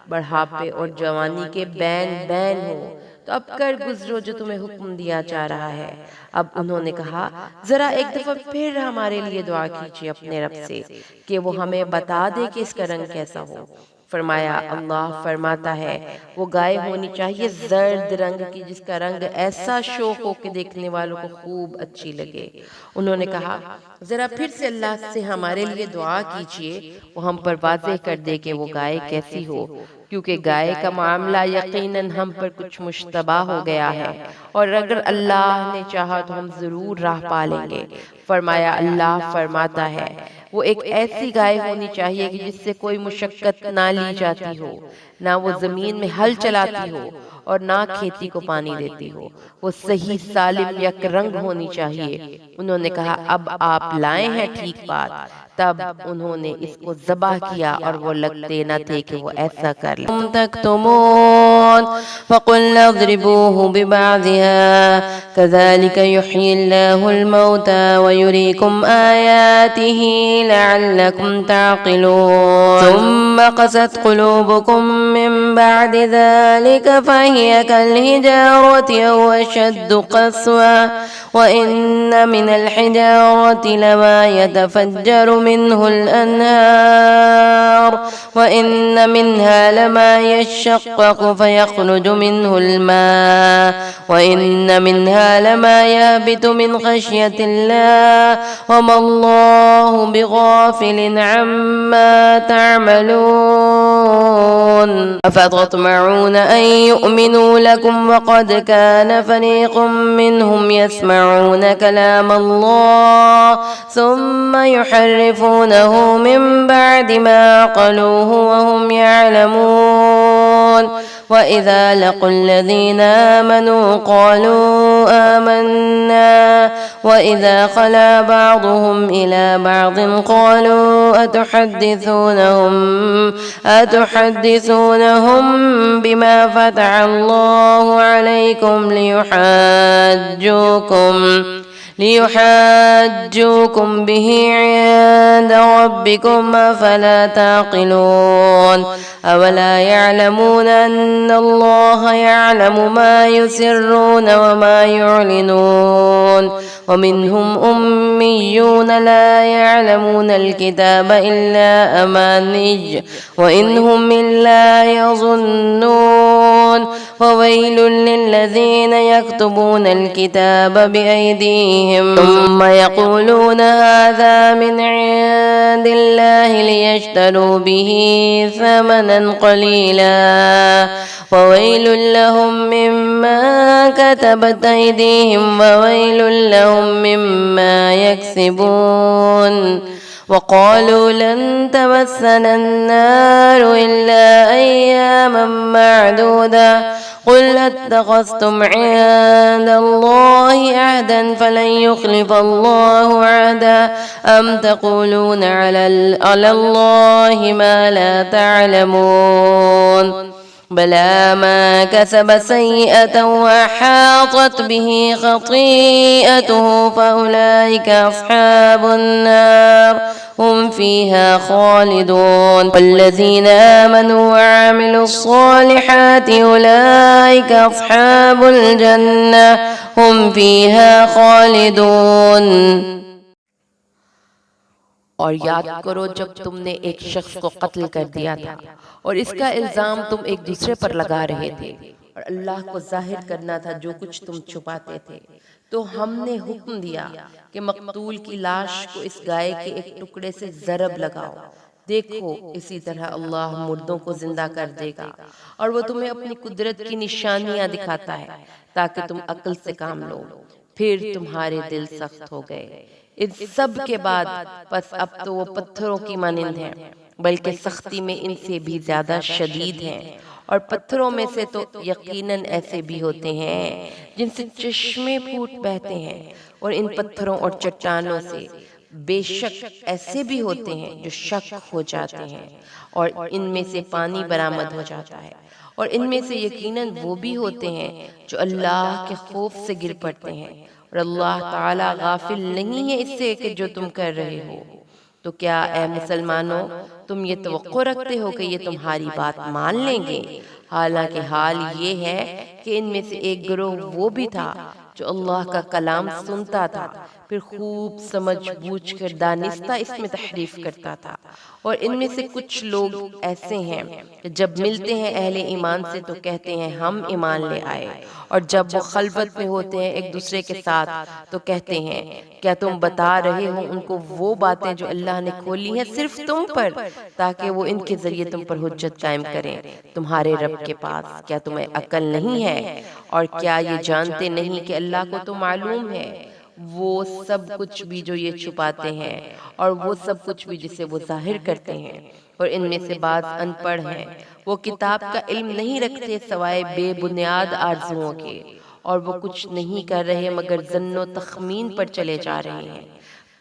بڑھاپے اور جوانی کے بین بین ہو۔ تو اب کر گزرو جو تمہیں حکم دیا جا رہا ہے۔ اب انہوں نے کہا ذرا ایک دفعہ پھر ہمارے لیے دعا کیجیے اپنے رب سے کہ وہ ہمیں بتا دے کہ اس کا رنگ کیسا ہو۔ فرمایا اللہ فرماتا ہے وہ گائے ہونی چاہیے زرد رنگ کی، جس کا رنگ ایسا شوق ہو کہ دیکھنے والوں کو خوب اچھی لگے۔ انہوں نے کہا ذرا پھر سے اللہ سے ہمارے لیے دعا کیجیے وہ ہم پر واضح کر دے کہ وہ گائے کیسی ہو، کیونکہ گائے کا معاملہ یقیناً ہم پر کچھ مشتبہ ہو گیا ہے، اور اگر اللہ نے چاہا تو ہم ضرور راہ پا لیں گے۔ فرمایا اللہ فرماتا ہے وہ ایک ایسی گائے ہونی چاہیے کہ جس سے کوئی مشقت نہ لی جاتی ہو، نہ وہ زمین میں ہل چلاتی ہو اور نہ کھیتی کو پانی دیتی ہو، وہ صحیح سالم یک رنگ ہونی چاہیے۔ انہوں نے کہا اب آپ لائے ہیں ٹھیک بات۔ تب انہوں نے اس کو ذبح کیا اور وہ لگتے نہ تھے کہ وہ ایسا کر لیں۔ تكتمون فقلنا اضربوه ببعضها كذلك يحيي الله الموتى ويريكم آياته لعلكم تعقلون ثم قست قلوبكم من بعد ذلك فهي كالحجارة أو أشد قسوة وإن من الحجارة لما يتفجر منه الأنهار وإن منها لما يشقق فيخرج منه الماء وإن منها لما يهبط من خشية الله وما الله بغافل عما تعملون أفتطمعون أن يؤمنوا لكم وقد كان فريق منهم يسمعون كلام الله ثم يحرفونه من بعد ما عقلوه وهم يعلمون وإذا لقوا الذين آمنوا قالوا آمنا وإذا خلا بعضهم إلى بعض قالوا أتحدثونهم بما فتح الله عليكم ليحاجوكم به عند ربكم أفلا تعقلون أولا يعلمون أن الله يعلم ما يسرون وما يعلنون ومنهم أميون لا يعلمون الكتاب إلا أماني وإن هم إلا يظنون وويل للذين يكتبون الكتاب بأيديهم ثم يقولون هذا من عند الله ليشتروا به ثمنا قليلا وويل لهم مما كتبت أيديهم وويل لهم مما يكسبون وقالوا لن تمسنا النار إلا أياما معدودة قل اتخذتم عند الله عهدا فلن يخلف الله عهدا أم تقولون على الله ما لا تعلمون بلى ما كسب سيئة وأحاطت به خطيئته فأولئك أصحاب النار هم فيها خالدون والذين آمنوا وعملوا الصالحات أولئك أصحاب الجنة هم فيها خالدون۔ اور یاد کرو جب تم نے ایک شخص کو قتل کر دیا تھا اور اس کا الزام تم ایک دوسرے پر لگا رہے تھے اور اللہ کو ظاہر کرنا تھا جو کچھ تم چھپاتے تھے، تو ہم نے حکم دیا کہ مقتول کی لاش کو اس گائے کے ایک ٹکڑے سے ضرب لگاؤ، دیکھو اسی طرح اللہ مردوں کو زندہ کر دے گا اور وہ تمہیں اپنی قدرت کی نشانیاں دکھاتا ہے تاکہ تم عقل سے کام لو۔ پھر تمہارے دل سخت ہو گئے، اس سب کے بعد پس اب تو وہ پتھروں کی مانند ہیں، بلکہ سختی میں ان سے بھی زیادہ شدید ہیں، اور پتھروں میں سے تو یقیناً ایسے بھی ہوتے ہیں جن سے چشمے پھوٹ بہتے ہیں، اور ان پتھروں اور چٹانوں سے بے شک ایسے بھی ہوتے ہیں جو شک ہو جاتے ہیں، اور ان میں سے پانی برآمد ہو جاتا ہے، اور ان میں سے یقیناً وہ بھی ہوتے ہیں جو اللہ کے خوف سے گر پڑتے ہیں، اور اللہ تعالیٰ غافل نہیں ہے اس سے کہ جو تم کر رہے ہو۔ تو کیا اے مسلمانوں تم یہ توقع رکھتے ہو کہ یہ تمہاری بات مان لیں گے؟ حالانکہ حال یہ ہے کہ ان میں سے ایک گروہ وہ بھی تھا جو اللہ کا کلام سنتا تھا، پھر خوب سمجھ بوجھ کر دانستہ اس میں تحریف کرتا تھا، اور ان میں سے کچھ لوگ ایسے ہیں کہ جب ملتے ہیں اہل ایمان سے تو کہتے ہیں ہم ایمان لے آئے، اور جب وہ خلوت میں ہوتے ہیں ایک دوسرے کے ساتھ تو کہتے ہیں کیا تم بتا رہے ہو ان کو وہ باتیں جو اللہ نے کھولی ہیں صرف تم پر تاکہ وہ ان کے ذریعے تم پر حجت قائم کریں تمہارے رب کے پاس؟ کیا تمہیں عقل نہیں ہے؟ اور کیا یہ جانتے نہیں کہ اللہ کو تو معلوم ہے وہ سب کچھ بھی جو یہ چھپاتے ہیں اور وہ سب کچھ بھی جسے وہ ظاہر کرتے ہیں؟ اور ان میں سے بعض ان پڑھ ہیں، وہ کتاب کا علم نہیں رکھتے سوائے بے بنیاد آرزوؤں کے، اور وہ کچھ نہیں کر رہے مگر ظن و تخمین پر چلے جا رہے ہیں۔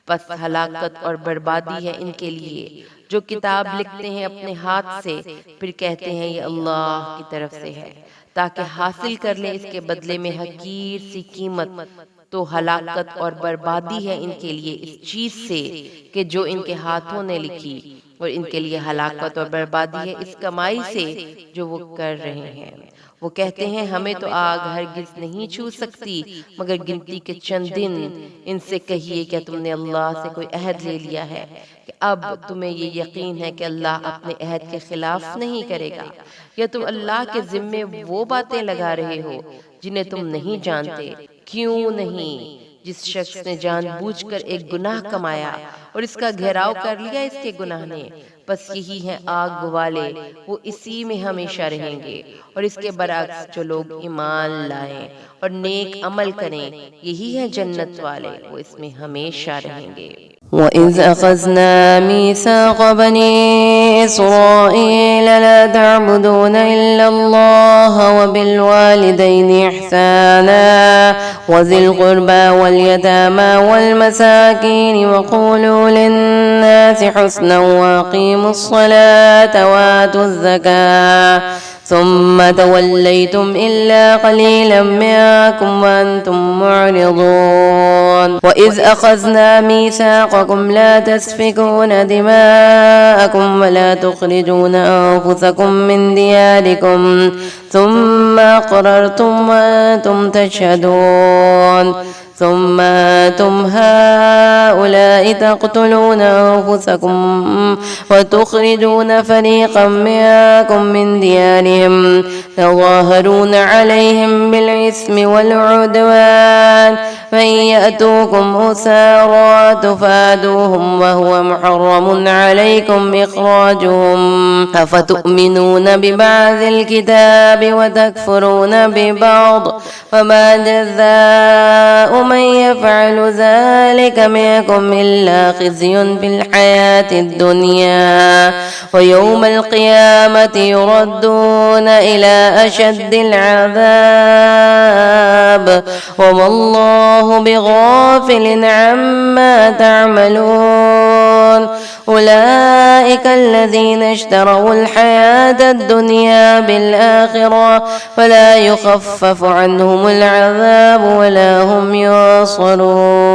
پس ہلاکت اور بربادی ہے ان کے لیے جو کتاب لکھتے ہیں اپنے ہاتھ سے پھر کہتے ہیں یہ اللہ کی طرف سے ہے تاکہ حاصل کر لیں اس کے بدلے میں حقیر سی قیمت۔ تو ہلاکت اور بربادی ہے ان کے لیے اس چیز سے کہ جو ان کے ہاتھوں نے لکھی، اور ان کے لیے ہلاکت اور بربادی ہے اس کمائی سے جو وہ کر رہے ہیں۔ وہ کہتے ہیں ہمیں تو آگ ہرگز نہیں چھو سکتی مگر گنتی کے چند دن۔ ان سے کہیے کیا تم نے اللہ سے کوئی عہد لے لیا ہے کہ اب تمہیں یہ یقین ہے کہ اللہ اپنے عہد کے خلاف نہیں کرے گا، یا تم اللہ کے ذمے وہ باتیں لگا رہے ہو جنہیں تم نہیں جانتے؟ کیوں نہیں؟ جس شخص نے جان بوجھ کر ایک گناہ کمایا اور اس کا گھیراؤ کر لیا اس کے گناہ نے، بس یہی ہیں آگ والے، وہ اسی میں ہمیشہ رہیں گے۔ اور اس کے برعکس جو لوگ ایمان لائیں اور نیک عمل کریں یہی ہیں جنت والے، وہ اس میں ہمیشہ رہیں گے۔ وَإِذْ أَخَذْنَا مِيثَاقَ بَنِي إِسْرَائِيلَ لَا تَعْبُدُونَ إِلَّا اللَّهَ وَبِالْوَالِدَيْنِ إِحْسَانًا وَذِي الْقُرْبَى وَالْيَتَامَى وَالْمَسَاكِينِ وَقُولُوا لِلنَّاسِ حُسْنًا وَأَقِيمُوا الصَّلَاةَ وَآتُوا الزَّكَاةَ ثم توليتم إلا قليلا منكم وأنتم معرضون وإذ أخذنا ميثاقكم لا تسفكون دماءكم ولا تخرجون أنفسكم من دياركم ثم أقررتم وأنتم تشهدون ثم أنتم هؤلاء تقتلون أنفسكم وتخرجون فريقا منكم من ديارهم تظاهرون عليهم بالإثم والعدوان فإن يأتوكم أسارى تفادوهم وهو محرم عليكم إخراجهم أفتؤمنون ببعض الكتاب وتكفرون ببعض فما جزاء من يفعل ذلك منكم إلا خزي في الحياة الدنيا ويوم القيامة يردون إلى أشد العذاب وما الله بغافل عما تعملون أولئك الذين اشتروا الحياة الدنيا بالآخرة فلا يخفف عنهم العذاب ولا هم ينصرون।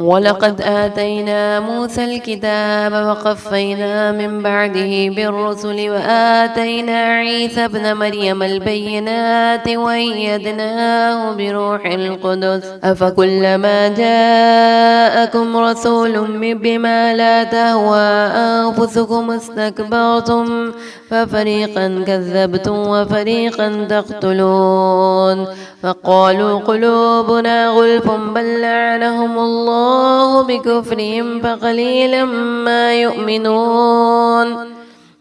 ولقد آتينا موسى الكتاب وقفينا من بعده بالرسل وآتينا عيسى ابن مريم البينات وأيدناه بروح القدس أفكلما جاءكم رسول بما لا تهوى أنفسكم استكبرتم ففريقا كذبتم وفريقا تقتلون فقالوا قلوبنا غلف بل لعنهم الله بكفرهم فقليلا ما يؤمنون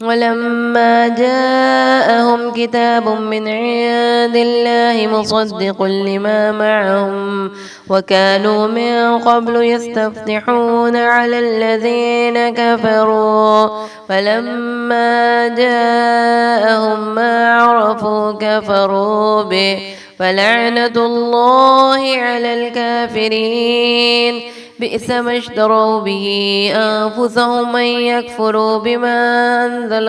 ولما جاءهم كتاب من عند الله مصدق لما معهم وكانوا من قبل يستفتحون على الذين كفروا فلما جاءهم ما عرفوا كفروا به فلعنة الله على الكافرين بئس ما اشتروا به أنفسهم أن يكفروا بما أنزل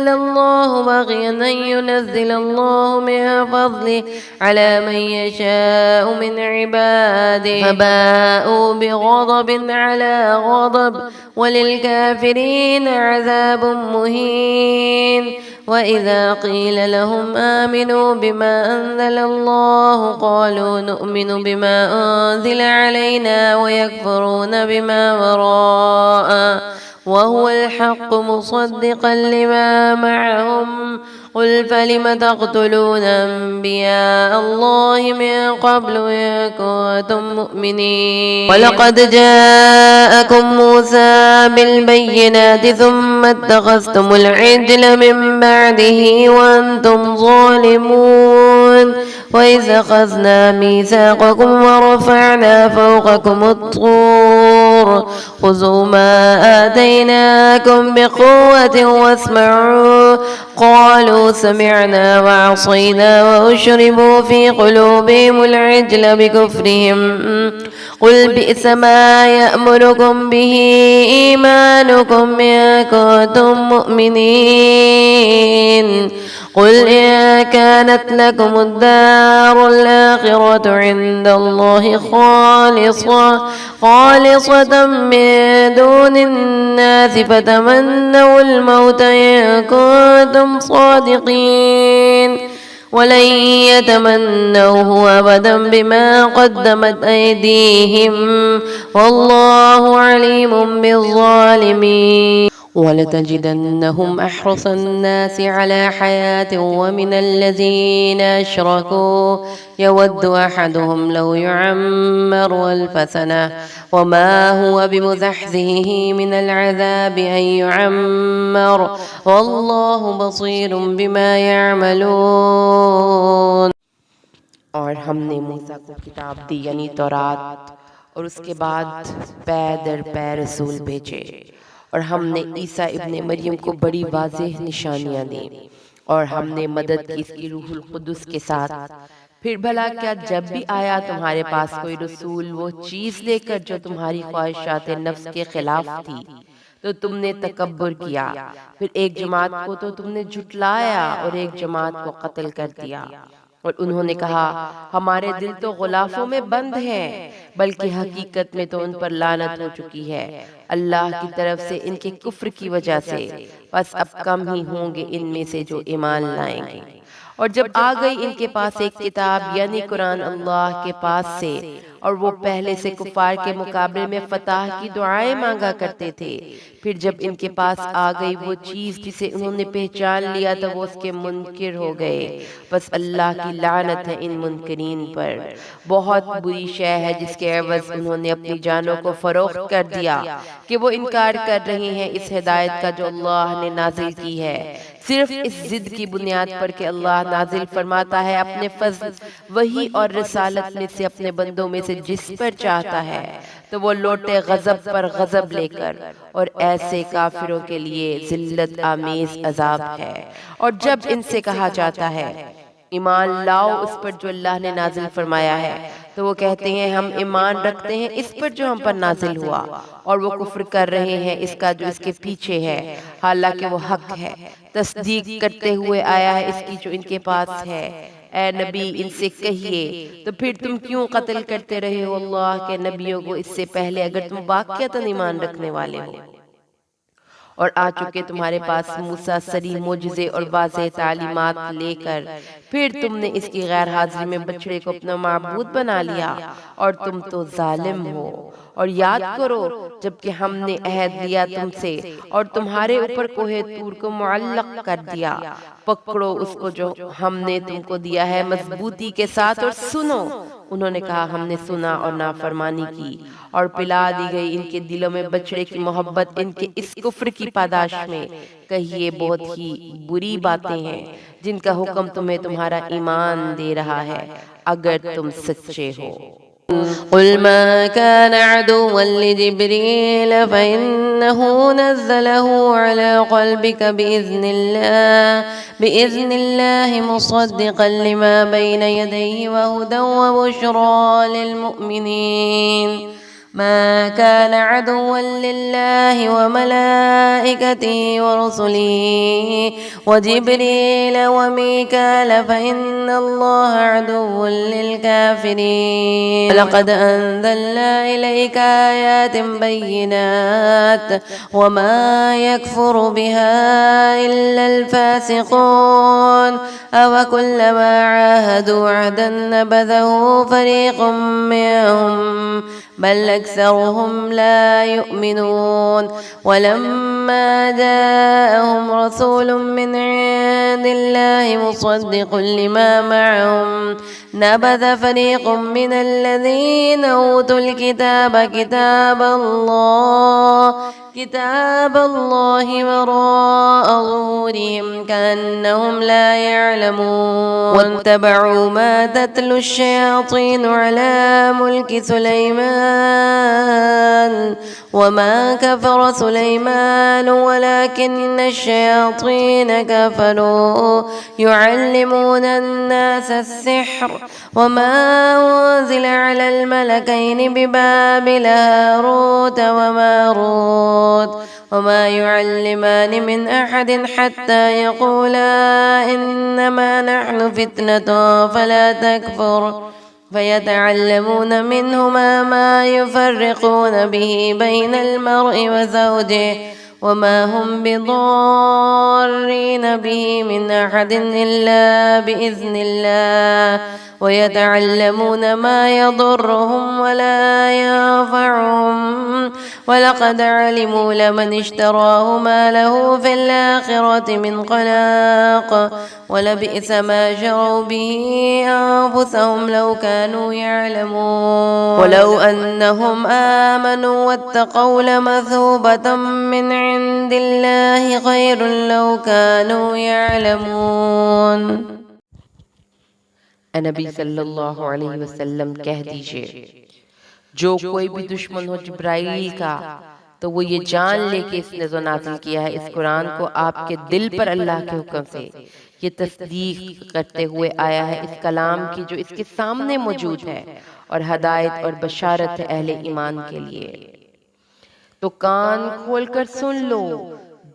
الله بغيا أن ينزل الله من فضله على من يشاء من عباده فباءوا بغضب على غضب وللكافرين عذاب مهين وإذا قيل لهم آمنوا بما أنزل الله قالوا نؤمن بما أنزل علينا ويكفرون بما وراءه وهو الحق مصدقا لما معهم قل فلم تقتلون أنبياء الله من قبل إن كنتم مؤمنين ولقد جاءكم موسى بالبينات ثم اتخذتم العجل من بعده وأنتم ظالمون وإذ أخذنا ميثاقكم ورفعنا فوقكم الطور خذوا ما آتيناكم بقوة واسمعوا قالوا سمعنا وعصينا وأشربوا في قلوبهم العجل بكفرهم قل بئس ما يأمركم به إيمانكم إن كنتم مؤمنين قل إن كانت لكم الدار الآخرة عند الله خالصة من دون الناس فتمنوا الموت إن كنتم صادقين ولن يتمنوه أبدا بما قدمت أيديهم والله عليم بالظالمين وَلَتَجِدَنَّهُمْ أَحْرَصَ النَّاسِ عَلَى حَيَاةٍ وَمِنَ الَّذِينَ أَشْرَكُوا يَوَدُّ أَحَدُهُمْ لَوْ يُعَمَّرُ أَلْفَ سَنَةٍ وَمَا هُوَ بِمُزَحْزِحِهِ مِنَ الْعَذَابِ أَن يُعَمَّرَ وَاللَّهُ بَصِيرٌ بِمَا يَعْمَلُونَ۔ اور ہم نے موسیٰ کو کتاب دی یعنی تورات، اور اس کے بعد پے در پے رسول بھیجے، اور ہم نے عیسیٰ ابن مریم کو بڑی واضح نشانیاں دیں، اور ہم نے مدد کی اس کی روح القدس کے ساتھ۔ پھر بھلا کیا جب بھی آیا تمہارے پاس کوئی رسول وہ چیز لے کر جو تمہاری خواہشات نفس کے خلاف تھی تو تم نے تکبر کیا، پھر ایک جماعت کو تو تم نے جھٹلایا اور ایک جماعت کو قتل کر دیا، اور انہوں نے کہا ہمارے دل تو غلافوں میں بند ہیں، بلکہ حقیقت میں تو ان پر لعنت ہو چکی ہے اللہ کی طرف سے ان کے کفر کی وجہ سے، بس اب کم ہی ہوں گے ان میں سے جو ایمان لائیں گے۔ اور جب آ گئی ان کے پاس ایک کتاب یعنی قرآن اللہ کے پاس سے، اور وہ پہلے سے کفار کے مقابلے میں فتح کی دعائیں مانگا کرتے تھے، پھر جب ان کے پاس آ گئی وہ چیز جسے انہوں نے پہچان لیا تو وہ اس کے منکر ہو گئے، بس اللہ کی لعنت ہے ان منکرین پر۔ بہت بری شے ہے جس کے عوض انہوں نے اپنی جانوں کو فروخت کر دیا کہ وہ انکار کر رہی ہیں اس ہدایت کا جو اللہ نے نازل کی ہے، صرف اس ضد کی بنیاد پر کہ اللہ نازل فرماتا ہے اپنے فضل، وحی اور رسالت میں سے اپنے بندوں میں سے جس پر چاہتا ہے، تو وہ لوٹے غضب پر غضب لے کر، اور ایسے کافروں کے لیے ذلت آمیز عذاب ہے۔ اور جب ان سے کہا جاتا ہے ایمان لاؤ اس پر جو اللہ نے نازل فرمایا ہے، تو وہ کہتے ہیں ہم ایمان رکھتے ہیں اس پر جو ہم پر نازل ہوا، اور وہ کفر کر رہے ہیں اس کا جو اس کے پیچھے ہے، حالانکہ وہ حق ہے، تصدیق کرتے ہوئے آیا ہے اس کی جو ان کے پاس ہے۔ اے نبی ان سے کہیے تو پھر تم کیوں قتل کرتے رہے ہو اللہ کے نبیوں کو اس سے پہلے اگر تم واقعتاً ایمان رکھنے والے ہو؟ اور آ چکے تمہارے پاس موسیٰ صریح معجزے اور واضح تعلیمات لے کر، پھر تم نے اس کی غیر حاضری میں بچڑے کو اپنا معبود بنا لیا، اور تم تو ظالم ہو۔ اور یاد کرو جبکہ ہم نے عہد لیا تم سے اور تمہارے اوپر کوہ طور کو معلق کر دیا، پکڑو اس کو جو ہم نے تم کو دیا ہے مضبوطی کے ساتھ اور سنو۔ انہوں نے کہا ہم نے سنا اور نافرمانی کی، اور پلا دی گئی ان کے دلوں میں بچڑے کی محبت ان کے اس کفر کی پاداش میں۔ کہیے بہت ہی بری باتیں ہیں جن کا حکم تمہیں تمہارا ایمان دے رہا ہے اگر تم سچے ہو۔ قل ما كان عدوا لجبريل فإنه نزله على قلبك بإذن الله مصدقا لما بين يديه وهدى وبشرى للمؤمنين ما كان عدوا لله وملائكته ورسله وجبريل وميكال فإن الله عدو للكافرين ولقد أنزلنا إليك آيات بينات وما يكفر بها إلا الفاسقون أوكلما عاهدوا عهدا نبذه فريق منهم بل أكثرهم لا يؤمنون ولما جاءهم رسول من عند الله مصدق لما معهم نبذ فريق من الذين أوتوا الكتاب كتاب الله وراء ظهورهم كأنهم لا يعلمون واتبعوا ما تتلو الشياطين على ملك سليمان وما كفر سليمان ولكن الشياطين كفروا يعلمون الناس السحر وما أنزل على الملكين ببابل هاروت وماروت وما يعلمان من أحد حتى يقولا إنما نحن فتنة فلا تكفر فيتعلمون منهما ما يفرقون به بين المرء وزوجه وما هم بضارين به من أحد إلا بإذن الله ويتعلمون ما يضرهم ولا ينفعهم ولقد علموا لمن اشتراه ما له في الآخرة من خلاق ولبئس ما شروا به أنفسهم لو كانوا يعلمون ولو أنهم آمنوا واتقوا لمثوبة من عند الله خير لو كانوا يعلمون۔ اے نبی صلی اللہ علیہ وسلم کہہ دیجئے جو کوئی بھی دشمن ہو جبرائیل کا تو وہ یہ جان لے کہ اس نے جو نازل کیا ہے اس قرآن کو آپ کے دل پر اللہ کے حکم سے یہ تصدیق کرتے ہوئے آیا ہے اس کلام کی جو اس کے سامنے موجود ہے اور ہدایت اور بشارت ہے اہل ایمان کے لیے۔ تو کان کھول کر سن لو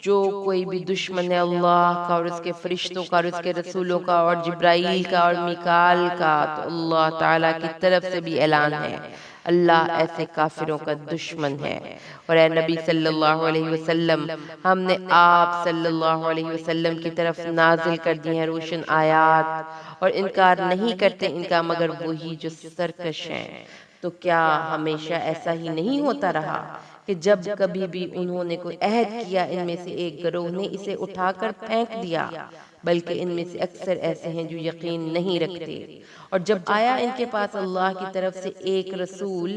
جو کوئی بھی دشمن ہے اللہ کا اور اس کے فرشتوں کا اور اس کے رسولوں کا اور جبرائیل کا اور میکال کا تو اللہ تعالیٰ کی طرف سے بھی اعلان ہے اللہ ایسے کافروں کا دشمن ہے۔ اور اے نبی صلی اللہ علیہ وسلم ہم نے آپ صلی اللہ علیہ وسلم کی طرف نازل کر دی ہیں روشن آیات اور انکار نہیں کرتے ان کا مگر وہی جو سرکش ہیں۔ تو کیا ہمیشہ ایسا ہی نہیں ہوتا رہا کہ جب کبھی بھی انہوں نے کوئی عہد کیا ان میں سے ایک گروہ نے اسے اٹھا کر پھینک دیا، بلکہ ان میں سے اکثر ایسے ہیں جو یقین نہیں رکھتے۔ اور جب آیا ان کے پاس اللہ کی طرف سے ایک رسول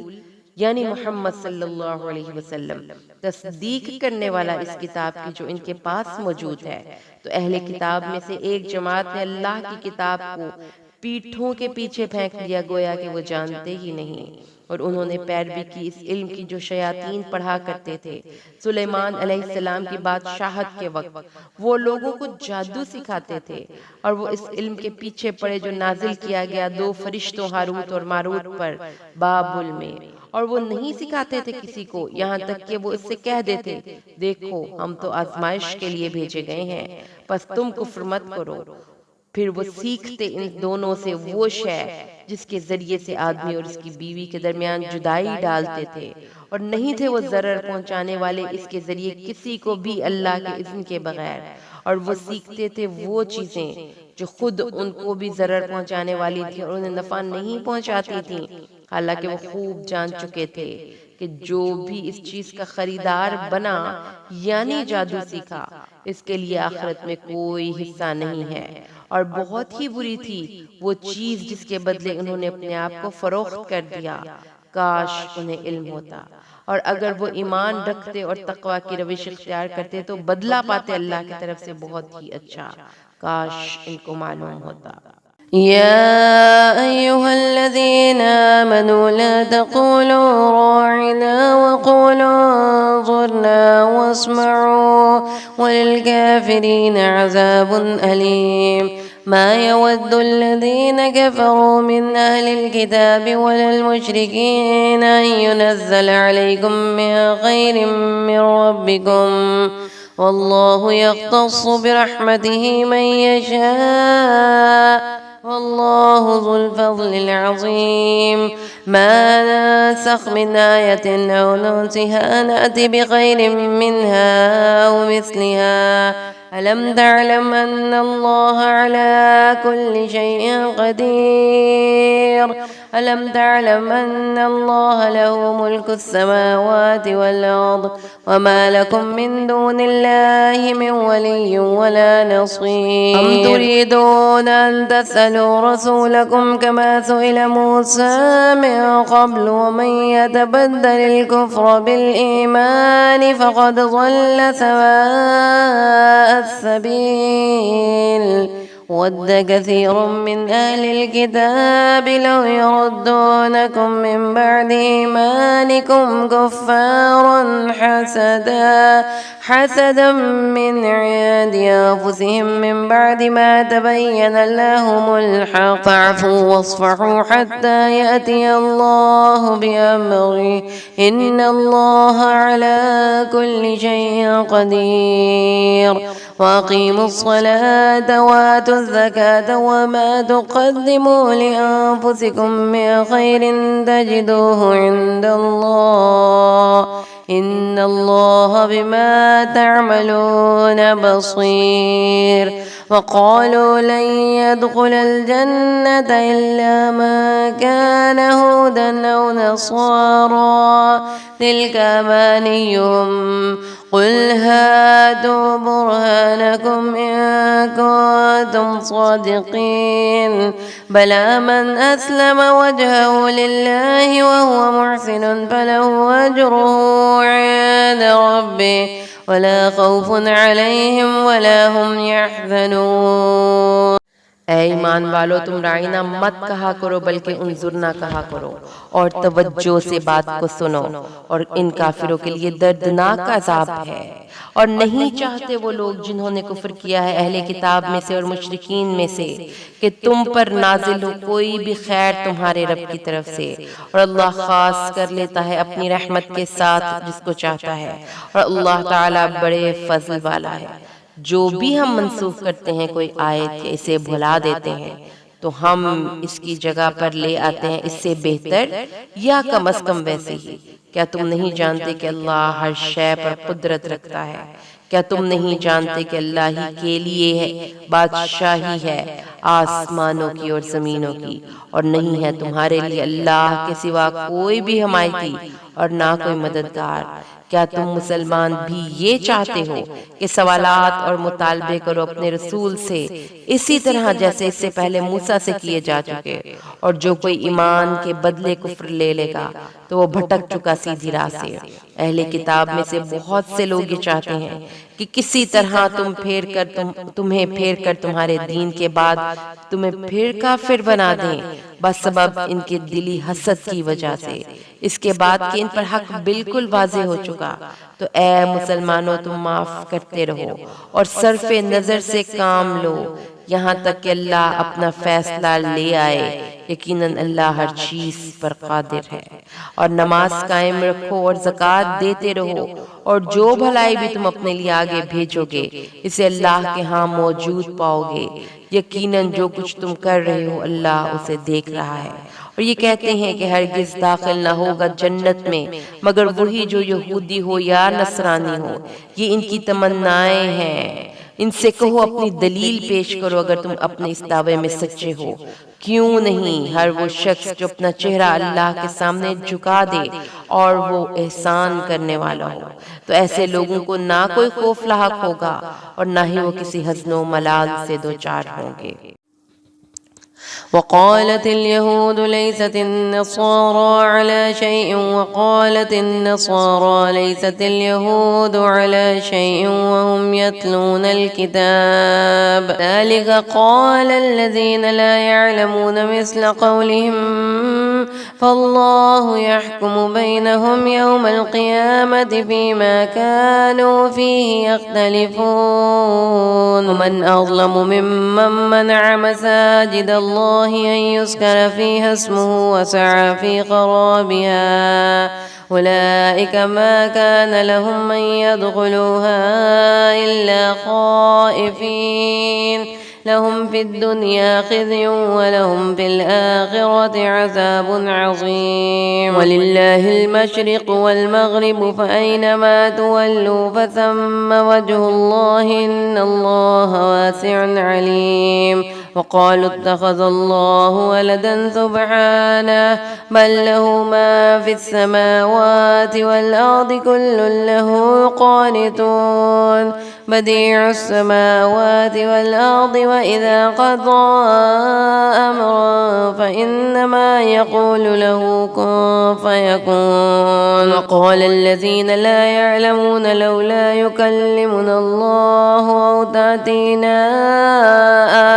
یعنی محمد صلی اللہ علیہ وسلم تصدیق کرنے والا اس کتاب کی جو ان کے پاس موجود ہے، تو اہل کتاب میں سے ایک جماعت نے اللہ کی کتاب کو پیٹھوں کے پیچھے پھینک دیا گویا کہ وہ جانتے ہی نہیں، اور انہوں نے پیروی کی اس علم کی جو شیاطین پڑھا کرتے تھے۔ سلیمان علیہ السلام کی بادشاہت کے وقت وہ لوگوں کو جادو سکھاتے تھے اور وہ اس علم کے پیچھے پڑے جو نازل کیا گیا دو فرشتوں ہاروت اور ماروت پر بابل میں، اور وہ نہیں سکھاتے تھے کسی کو یہاں تک کہ وہ اس سے کہہ دیتے دیکھو ہم تو آزمائش کے لیے بھیجے گئے ہیں پس تم کفر مت کرو۔ پھر وہ سیکھتے ان دونوں سے وہ شے جس کے ذریعے سے آدمی اور اس کی بیوی کے درمیان جدائی ڈالتے تھے، اور نہیں تھے وہ ضرر پہنچانے والے اس کے ذریعے کسی کو بھی اللہ کے اذن کے بغیر، اور وہ سیکھتے تھے وہ چیزیں جو خود ان کو بھی ضرر پہنچانے والی تھی اور انہیں نفع نہیں پہنچاتی تھیں، حالانکہ وہ خوب جان چکے تھے کہ جو بھی اس چیز کا خریدار بنا یعنی جادو سیکھا اس کے لیے آخرت میں کوئی حصہ نہیں ہے، اور بہت ہی بری تھی وہ چیز جس کے بدلے انہوں نے اپنے آپ کو فروخت کر دیا۔ کاش انہیں علم ہوتا، اور اگر وہ ایمان رکھتے اور تقوی کی روش اختیار کرتے تو بدلہ پاتے اللہ کی طرف سے بہت ہی اچھا۔ کاش ان کو معلوم ہوتا۔ يا أيها الذين آمنوا لا تقولوا راعنا وقولوا انظرنا واسمعوا وللكافرين عذاب أليم ما يود الذين كفروا من أهل الكتاب ولا المشركين أن ينزل عليكم من خير من ربكم والله يختص برحمته من يشاء والله ذو الفضل العظيم ما ننسخ من آية أو ننسها نأتي بخير منها أو مثلها ألم تعلم أن الله على كل شيء قدير ألم تعلم أن الله له ملك السماوات والأرض وما لكم من دون الله من ولي ولا نصير أم تريدون أن تسألوا رسولكم كما سئل موسى من قبل ومن يتبدل الكفر بالإيمان فقد ضل سواء السبيل ود كثير من أهل الكتاب لو يردونكم من بعد إيمانكم كفارا حسدا من عند أنفسهم من بعد ما تبين لهم الحق فاعفوا واصفحوا حتى يأتي الله بأمره إن الله على كل شيء قدير وأقيموا الصلاة وآتوا الزكاة وما تقدموا لأنفسكم من خير تجدوه عند الله إن الله بما تعملون بصير وقالوا لن يدخل الجنة إلا من كان هودا أو نصارى تلك أمانيهم قل هاتوا برهانكم إن كنتم صادقين بلى من أسلم وجهه لله وهو محسن فله أجره عند ربه ولا خوف عليهم ولا هم يحزنون۔ اے ایمان والو، تم رائنا مت کہا کرو بلکہ انظرنا کہا کرو، اور توجہ سے بات کو سنو، اور ان کافروں کے لیے دردناک عذاب ہے۔ اور نہیں چاہتے وہ لوگ جنہوں نے کفر کیا ہے اہل کتاب میں سے اور مشرکین میں سے کہ تم پر نازل ہو کوئی بھی خیر تمہارے رب کی طرف سے، اور اللہ خاص کر لیتا ہے اپنی رحمت کے ساتھ جس کو چاہتا ہے، اور اللہ تعالیٰ بڑے فضل والا ہے۔ جو بھی ہم منسوخ کرتے ہیں کوئی آیت یا اسے بھلا دیتے ہیں تو ہم اس کی جگہ پر لے آتے ہیں اس سے بہتر یا کم از کم ویسے ہی۔ کیا تم نہیں جانتے کہ اللہ ہر شے پر قدرت رکھتا ہے؟ کیا تم نہیں جانتے کہ اللہ ہی کے لیے ہے بادشاہی ہے آسمانوں کی اور زمینوں کی، اور نہیں ہے تمہارے لیے اللہ کے سوا کوئی بھی حمایتی اور نہ کوئی مددگار۔ کیا تم مسلمان بھی یہ چاہتے ہو کہ سوالات اور مطالبے کرو اپنے رسول سے اسی طرح جیسے اس سے پہلے موسیٰ سے کیے جا چکے، اور جو کوئی ایمان کے بدلے کفر لے لے گا تو وہ بھٹک چکا سیدھی راہ سے۔ اہل کتاب میں سے بہت سے لوگ یہ چاہتے ہیں کہ کسی طرح تمہیں پھیر کر تمہارے دین کے بعد تمہیں پھر کافر بنا دیں، بس سبب ان کے دلی حسد کی وجہ سے، اس کے بعد کہ ان پر حق بالکل واضح ہو چکا۔ تو اے مسلمانوں، تم معاف کرتے رہو اور صرف نظر سے کام لو یہاں تک کہ اللہ اپنا فیصلہ لے آئے، یقیناً اللہ ہر چیز پر قادر ہے۔ اور نماز قائم رکھو اور زکوٰۃ دیتے رہو، اور جو بھلائی بھی تم اپنے لیے آگے بھیجو گے اسے اللہ کے ہاں موجود پاؤ گے، یقیناً جو کچھ تم کر رہے ہو اللہ اسے دیکھ رہا ہے۔ اور یہ کہتے ہیں کہ ہرگز داخل نہ ہوگا جنت میں مگر وہی جو یہودی ہو یا نصرانی ہو، یہ ان کی تمنائیں ہیں۔ ان سے کہو اپنی دلیل پیش کرو اگر تم اپنے اس دعوے میں سچے ہو۔ کیوں نہیں ہر وہ شخص جو اپنا چہرہ اللہ کے سامنے جھکا دے اور وہ احسان کرنے والا ہو، تو ایسے لوگوں کو نہ کوئی خوف لاحق ہوگا اور نہ ہی وہ کسی حزن و ملال سے دوچار ہوں گے۔ وقالت اليهود ليست النصارى على شيء وقالت النصارى ليست اليهود على شيء وهم يتلون الكتاب ذلك قال الذين لا يعلمون مثل قولهم فالله يحكم بينهم يوم القيامة فيما كانوا فيه يختلفون ومن أظلم ممن منع مساجد الله أن يذكر فيها اسمه وسعى في خرابها أولئك ما كان لهم أن يدخلوها إلا خائفين لهم في الدنيا خزي ولهم في الآخرة عذاب عظيم ولله المشرق والمغرب فأينما تولوا فثم وجه الله إن الله واسع عليم وقالوا اتخذ الله ولدا سبحانه بل له ما في السماوات والأرض كل له قانتون بديع السماوات والأرض وإذا قضى أمرا فإنما يقول له كن فيكون وقال الذين لا يعلمون لولا يكلمنا الله أو تأتينا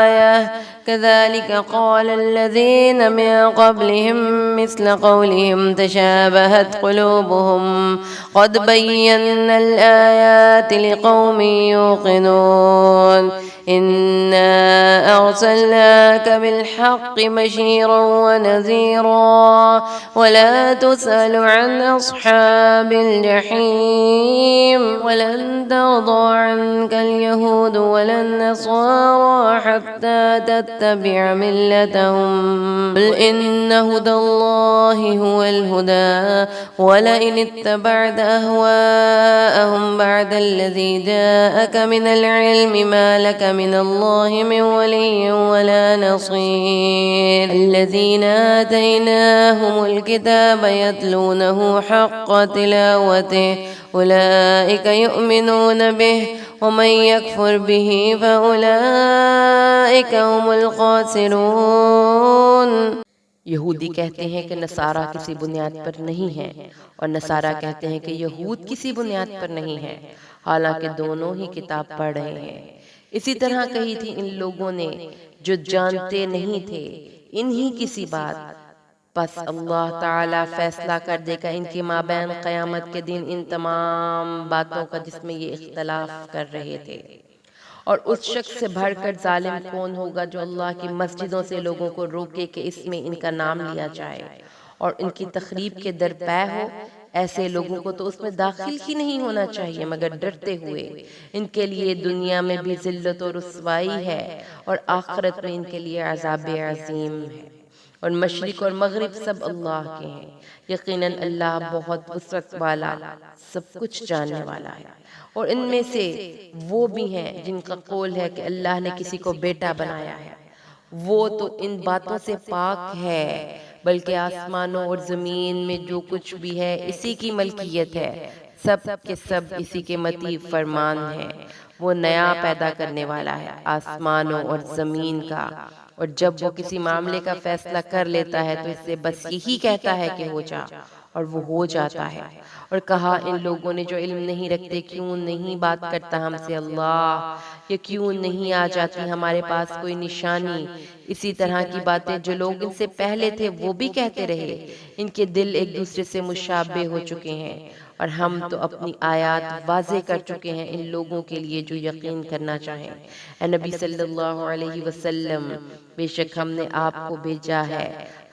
آية كذلك قال الذين من قبلهم مثل قولهم تشابهت قلوبهم قد بينا الآيات لقوم يوقنون إنا أرسلناك جاءك بالحق بشيرا ونذيرا ولا تسأل عن أصحاب الجحيم ولن ترضى عنك اليهود ولا النصارى حتى تتبع ملتهم قل إن هدى الله هو الهدى ولئن اتبعت أهواءهم بعد الذي جاءك من العلم ما لك من الله من ولي ولا نصير الذين آتيناهم الكتاب يتلونه حق تلاوته أولئك يؤمنون به ومن يكفر به فأولئك هم الخاسرون۔ یہودی کہتے ہیں کہ نصارہ کسی بنیاد پر نہیں ہے اور نصارہ کہتے ہیں کہ یہود کسی بنیاد پر نہیں ہے، حالانکہ دونوں ہی کتاب پڑھ رہے ہیں۔ اسی طرح کہی تھی ان لوگوں نے جو جانتے نہیں تھے انہی کسی بات، بس اللہ تعالیٰ فیصلہ کر دے گا ان کے مابین قیامت کے دن ان تمام باتوں کا جس میں یہ اختلاف کر رہے تھے۔ اور اس شخص سے بڑھ کر ظالم کون ہوگا جو اللہ کی مسجدوں سے لوگوں کو روکے کہ اس میں ان کا نام لیا جائے اور ان کی تخریب کے درپے ہو؟ ایسے لوگوں کو تو اس میں داخل ہی نہیں ہونا چاہیے مگر ڈرتے ہوئے۔ ان کے لیے دنیا میں بھی ذلت و رسوائی ہے اور آخرت میں ان کے لیے عذاب عظیم ہے۔ اور مشرق اور مغرب سب اللہ کے ہیں، یقیناً اللہ بہت وسعت والا سب کچھ جاننے والا ہے۔ اور ان میں سے وہ بھی ہیں جن کا قول ہے کہ اللہ نے کسی کو بیٹا بنایا ہے، وہ تو ان باتوں سے پاک ہے، بلکہ آسمانوں اور زمین میں جو کچھ بھی ہے اسی کی ملکیت ہے، سب کے سب اسی کے مطیع فرمان ہے۔ وہ نیا پیدا کرنے والا ہے آسمانوں اور زمین کا، اور جب وہ کسی معاملے کا فیصلہ کر لیتا ہے تو اس سے بس یہی کہتا ہے کہ ہو جا، اور وہ ہو جاتا ہے۔ اور کہا ان لوگوں نے جو علم نہیں رکھتے کیوں نہیں بات کرتا ہم سے اللہ، یا کیوں نہیں آ جاتی ہمارے پاس کوئی نشانی؟ اسی طرح کی باتیں جو لوگ ان سے پہلے تھے وہ بھی کہتے رہے، ان کے دل ایک دوسرے سے مشابہ ہو چکے ہیں، اور ہم تو اپنی آیات واضح کر چکے ہیں ان لوگوں کے لیے جو یقین کرنا چاہیں۔ اے نبی صلی اللہ علیہ وسلم، بے شک ہم نے آپ کو بھیجا ہے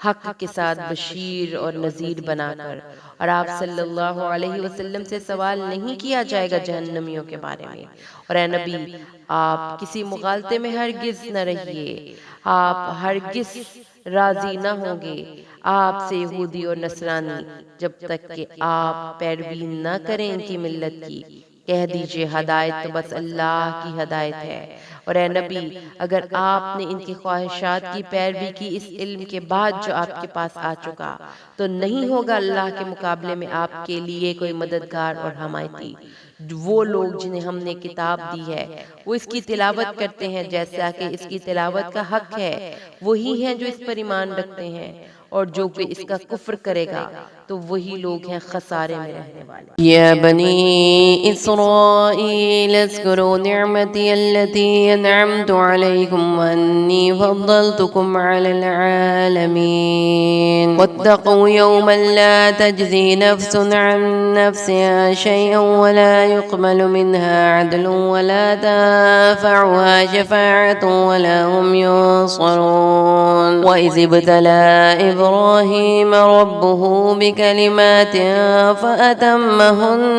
حق کے ساتھ بشیر اور نذیر بنا کر، اور آپ صلی اللہ علیہ وسلم سے سوال نہیں کیا جائے گا جہنمیوں کے بارے میں۔ اور اے نبی، آپ کسی مغالطے میں ہرگز نہ رہیے، آپ ہرگز راضی نہ ہوں گے آپ سے یہودی اور نصرانی جب تک کہ آپ پیروی نہ کریں ان کی ملت کی۔ کہہ دیجئے ہدایت تو بس اللہ کی ہدایت ہے، اور اے نبی اگر آپ نے ان کی خواہشات کی پیروی کی اس علم کے بعد جو آپ کے پاس آ چکا، تو نہیں ہوگا اللہ کے مقابلے میں آپ کے لیے کوئی مددگار اور حمایتی۔ وہ لوگ جنہیں ہم نے کتاب دی ہے وہ اس کی تلاوت کرتے ہیں جیسا کہ اس کی تلاوت کا حق ہے، وہی ہیں جو اس پر ایمان رکھتے ہیں، اور جو کوئی اس کا کفر کرے گا تو وہی لوگ ہیں خسارے میں رہنے والے۔ يا بني إسرائيل اذكروا نعمتي التي أنعمت عليكم وأني فضلتكم على العالمين واتقوا يوما لا تجزي نفس عن نفسها شيئا ولا يقبل منها عدل ولا تنفعها شفاعة ولا هم ينصرون وإذ ابتلى إبراهيم ربه بكلمات فأتمهن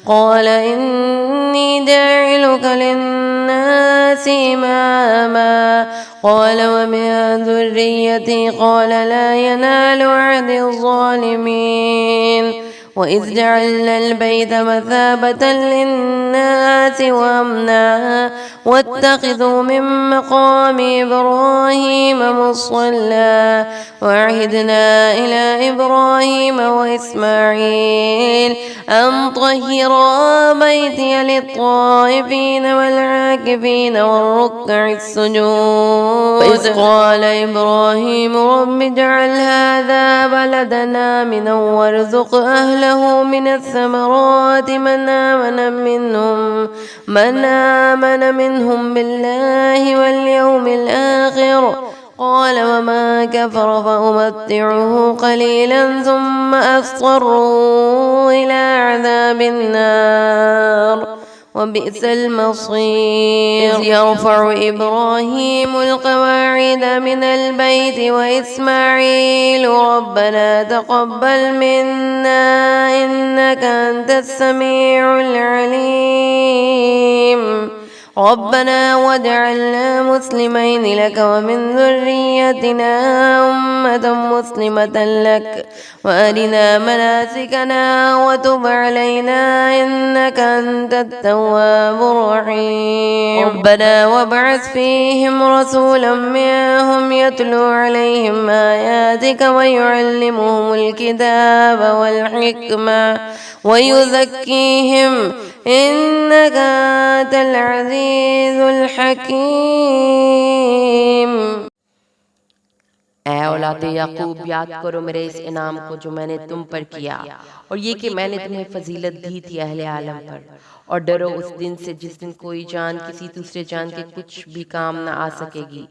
قال إني جاعلك للناس إماما قال ومن ذريتي قال لا ينال عهد الظالمين وإذ جعلنا البيت مثابة للناس وأمنا واتخذوا من مقام إبراهيم مصلى وعهدنا إلى إبراهيم وإسماعيل أن طهرا بيتي للطائفين والعاكفين والركع السجود وإذ قال إبراهيم رب اجعل هذا بلدنا آمنا وارزق أهله من الثمرات من آمن منهم بالله واليوم الآخر قال وما كفر فأمتعه قليلا ثم أضطره إلى عذاب النار وبئس المصير إذ يرفع إبراهيم القواعد من البيت وإسماعيل ربنا تقبل منا إنك أنت السميع العليم ربنا واجعلنا مسلمين لك ومن ذريتنا أمة مسلمة لك وأرنا مناسكنا وتب علينا إنك أنت التواب الرحيم ربنا وابعث فيهم رسولا منهم يتلو عليهم آياتك ويعلمهم الكتاب والحكمة ويزكيهم إنك أنت العزيز الحكيم اے اولاد یعقوب یاد کرو میرے اس انعام کو جو میں نے تم پر کیا اور یہ کہ میں نے تمہیں فضیلت دی تھی اہل عالم پر اور ڈرو اس دن سے جس دن کوئی جان کسی دوسرے جان کے کچھ بھی کام نہ آ سکے گی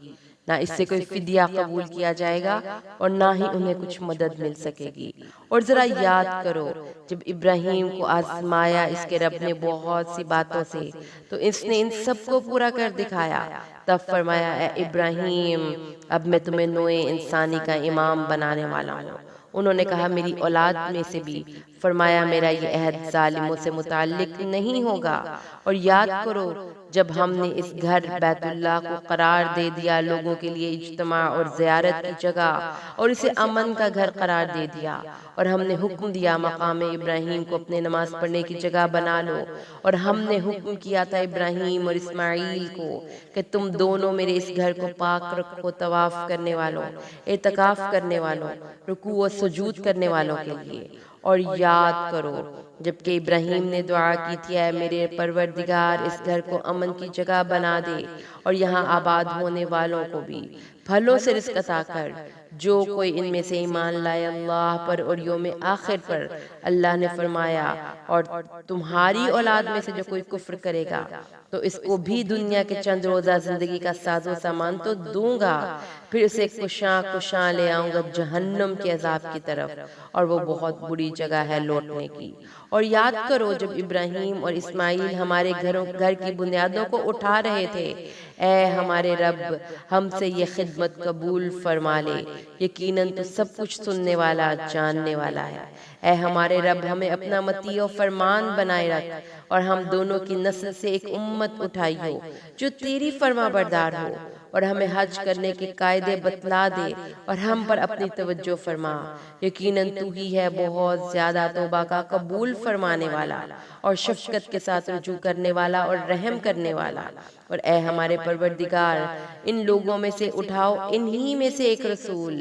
نہ اس سے کوئی فدیہ قبول کیا جائے گا اور نہ ہی انہیں کچھ مدد مل سکے گی اور ذرا یاد کرو جب ابراہیم کو آزمایا اس کے رب نے بہت سی باتوں سے تو اس نے ان سب کو پورا کر دکھایا تب فرمایا اے ابراہیم اب میں تمہیں نوع انسانی کا امام بنانے والا ہوں انہوں نے کہا میری اولاد میں سے بھی فرمایا میرا یہ عہد ظالموں سے متعلق نہیں ہوگا اور یاد کرو جب ہم نے اس گھر بیت اللہ کو قرار دے دیا لوگوں کے لیے اجتماع اور زیارت کی جگہ اور اسے امن کا گھر قرار دے دیا اور ہم نے حکم دیا مقام ابراہیم کو اپنے نماز پڑھنے کی جگہ بنا لو اور ہم نے حکم کیا تھا ابراہیم اور اسماعیل کو کہ تم دونوں میرے اس گھر کو پاک رکھو طواف کرنے والوں اعتکاف کرنے والوں رکوع و سجود کرنے والوں کے لیے اور یاد کرو جبکہ ابراہیم نے دعا کی تھی اے میرے پروردگار اس گھر کو امن کی جگہ بنا دے اور یہاں آباد ہونے والوں کو بھی پھلوں سے رزق عطا کر جو کوئی ان میں سے ایمان لائے اللہ پر اور یوم آخر پر اللہ نے فرمایا اور تمہاری اولاد میں سے جو کوئی کفر کرے گا تو اس کو بھی دنیا کے چند روزہ زندگی کا ساز و سامان تو دوں گا پھر اسے کشاں لے آؤں گا جہنم کے عذاب کی طرف اور وہ بہت بری جگہ ہے لوٹنے کی اور یاد کرو جب ابراہیم اور اسماعیل ہمارے گھر کی بنیادوں کو اٹھا رہے تھے اے ہمارے رب ہم سے یہ خدمت قبول فرما لے یقیناً تو سب کچھ سننے والا جاننے والا ہے اے ہمارے رب ہمیں اپنا مطیع و فرمان بنائے رکھ اور ہم دونوں کی نسل سے ایک امت اٹھائی ہو جو تیری فرما بردار ہو اور ہمیں حج کرنے کے قاعدے بتلا دے اور ہم پر اپنی توجہ فرما یقیناً تو ہی ہے بہت زیادہ توبہ کا قبول فرمانے والا اور شفقت کے ساتھ رجوع کرنے والا اور رحم کرنے والا اور اے ہمارے پروردگار ان لوگوں میں سے اٹھاؤ انہی میں سے ایک رسول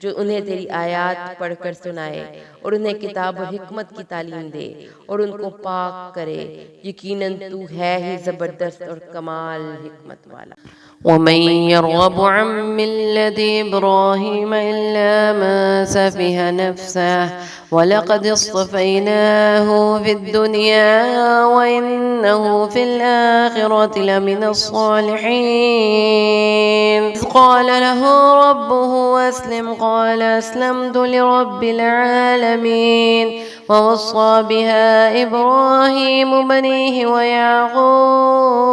جو انہیں تیری آیات پڑھ کر سنائے اور انہیں کتاب و حکمت کی تعلیم دے اور ان کو پاک کرے یقیناً تو ہے ہی زبردست اور کمال حکمت والا ومن يرغب عن ملة إبراهيم إلا من سفه نفسه ولقد اصطفيناه في الدنيا وإنه في الآخرة لمن الصالحين إذ قال له ربه أسلم قال أسلمت لرب العالمين ووصى بها إبراهيم بنيه ويعقوب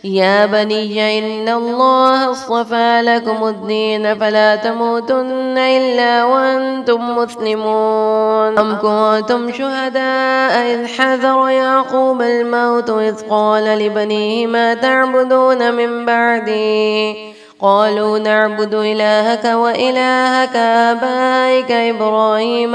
يا بني إن الله اصطفى لكم الدين فلا تموتن إلا وأنتم مسلمون أم كنتم شهداء إذ حذر يعقوب الموت إذ قال لبنيه ما تعبدون من بعدي قالوا نعبد إلهك وإلهك آبائك إبراهيم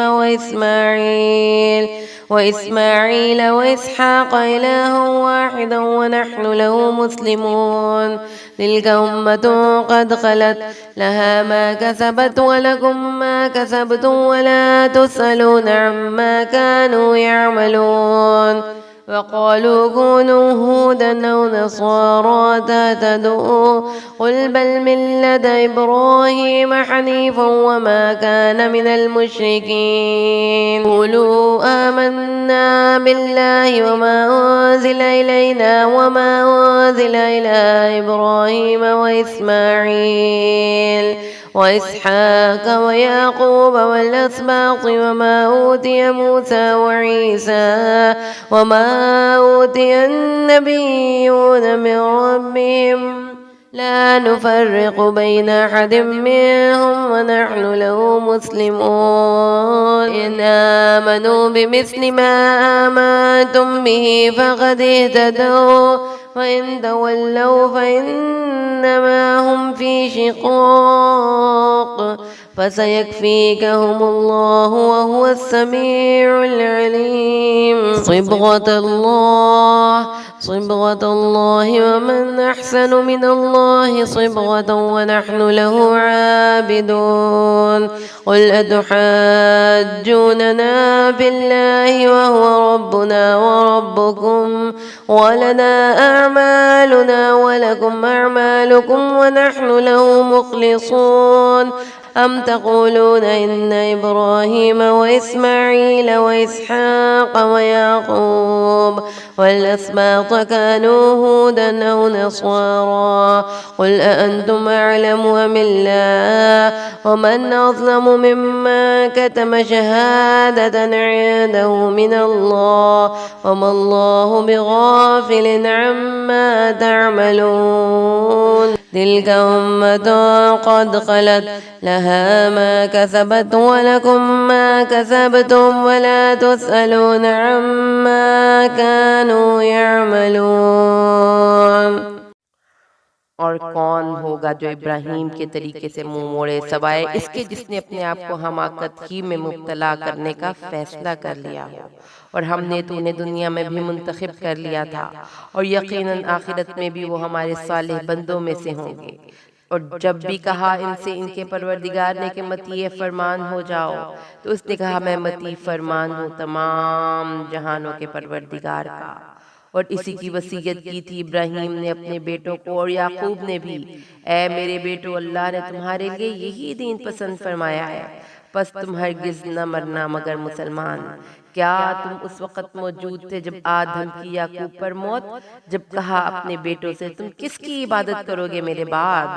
وإسماعيل وإسحاق إله واحدا ونحن له مسلمون تلك أمة قد خلت لها ما كسبت ولكم ما كسبتم ولا تسألون عما كانوا يعملون وقالوا كونوا هودا أو نصارى تهتدوا قل بل ملة إبراهيم حنيفا وما كان من المشركين قولوا آمنا بالله وما أنزل إلينا وما أنزل إلى إبراهيم وإسحاق ويعقوب والأسباط وما أوتي موسى وعيسى وما أوتي النبيون من ربهم لا نفرق بين أحد منهم ونحن له مسلمون إن آمنوا بمثل ما آمنتم به فقد اهتدوا وإن تولوا فإنما هم في شقاق فسيكفيكهم الله وهو السميع العليم صبغة الله ومن أحسن من الله صبغة ونحن له عابدون قل أتحاجوننا بالله وهو ربنا وربكم ولنا أعمالنا ولكم أعمالكم ونحن له مخلصون أم تقولون إن إبراهيم وإسماعيل وإسحاق ويعقوب والأسباط كانوا هودا أو نصارى قل أأنتم أعلم أم الله ومن أظلم ممن كتم شهادة عنده من الله وما الله بغافل عما تعملون تلك أمة قد خلت لها ما كسبت ولكم ما كسبتم ولا تسألون عما كانوا يعملون۔ اور کون ہوگا جو ابراہیم کے طریقے سے منہ موڑے سوائے اس کے جس نے اپنے آپ کو حماقت ہی میں مبتلا کرنے کا فیصلہ کر لیا ہو، اور ہم نے تو انہیں دنیا میں بھی منتخب کر لیا تھا اور یقیناً آخرت میں بھی وہ ہمارے صالح بندوں میں سے ہوں گے۔ اور جب بھی کہا ان سے ان کے پروردگار نے کہ مطیع فرمان ہو جاؤ تو اس نے کہا میں مطیع فرمان ہوں تمام جہانوں کے پروردگار کا۔ اور اسی کی وصیت کی تھی ابراہیم نے اپنے بیٹوں کو اور یعقوب نے بھی، اے میرے بیٹو اللہ نے تمہارے لیے یہی دین پسند فرمایا ہے، پس تم ہرگز نہ مرنا مگر مسلمان۔ کیا تم اس وقت موجود تھے جب آدم کی یعقوب پر موت، جب کہا اپنے بیٹوں سے تم کس کی عبادت کرو گے میرے بعد؟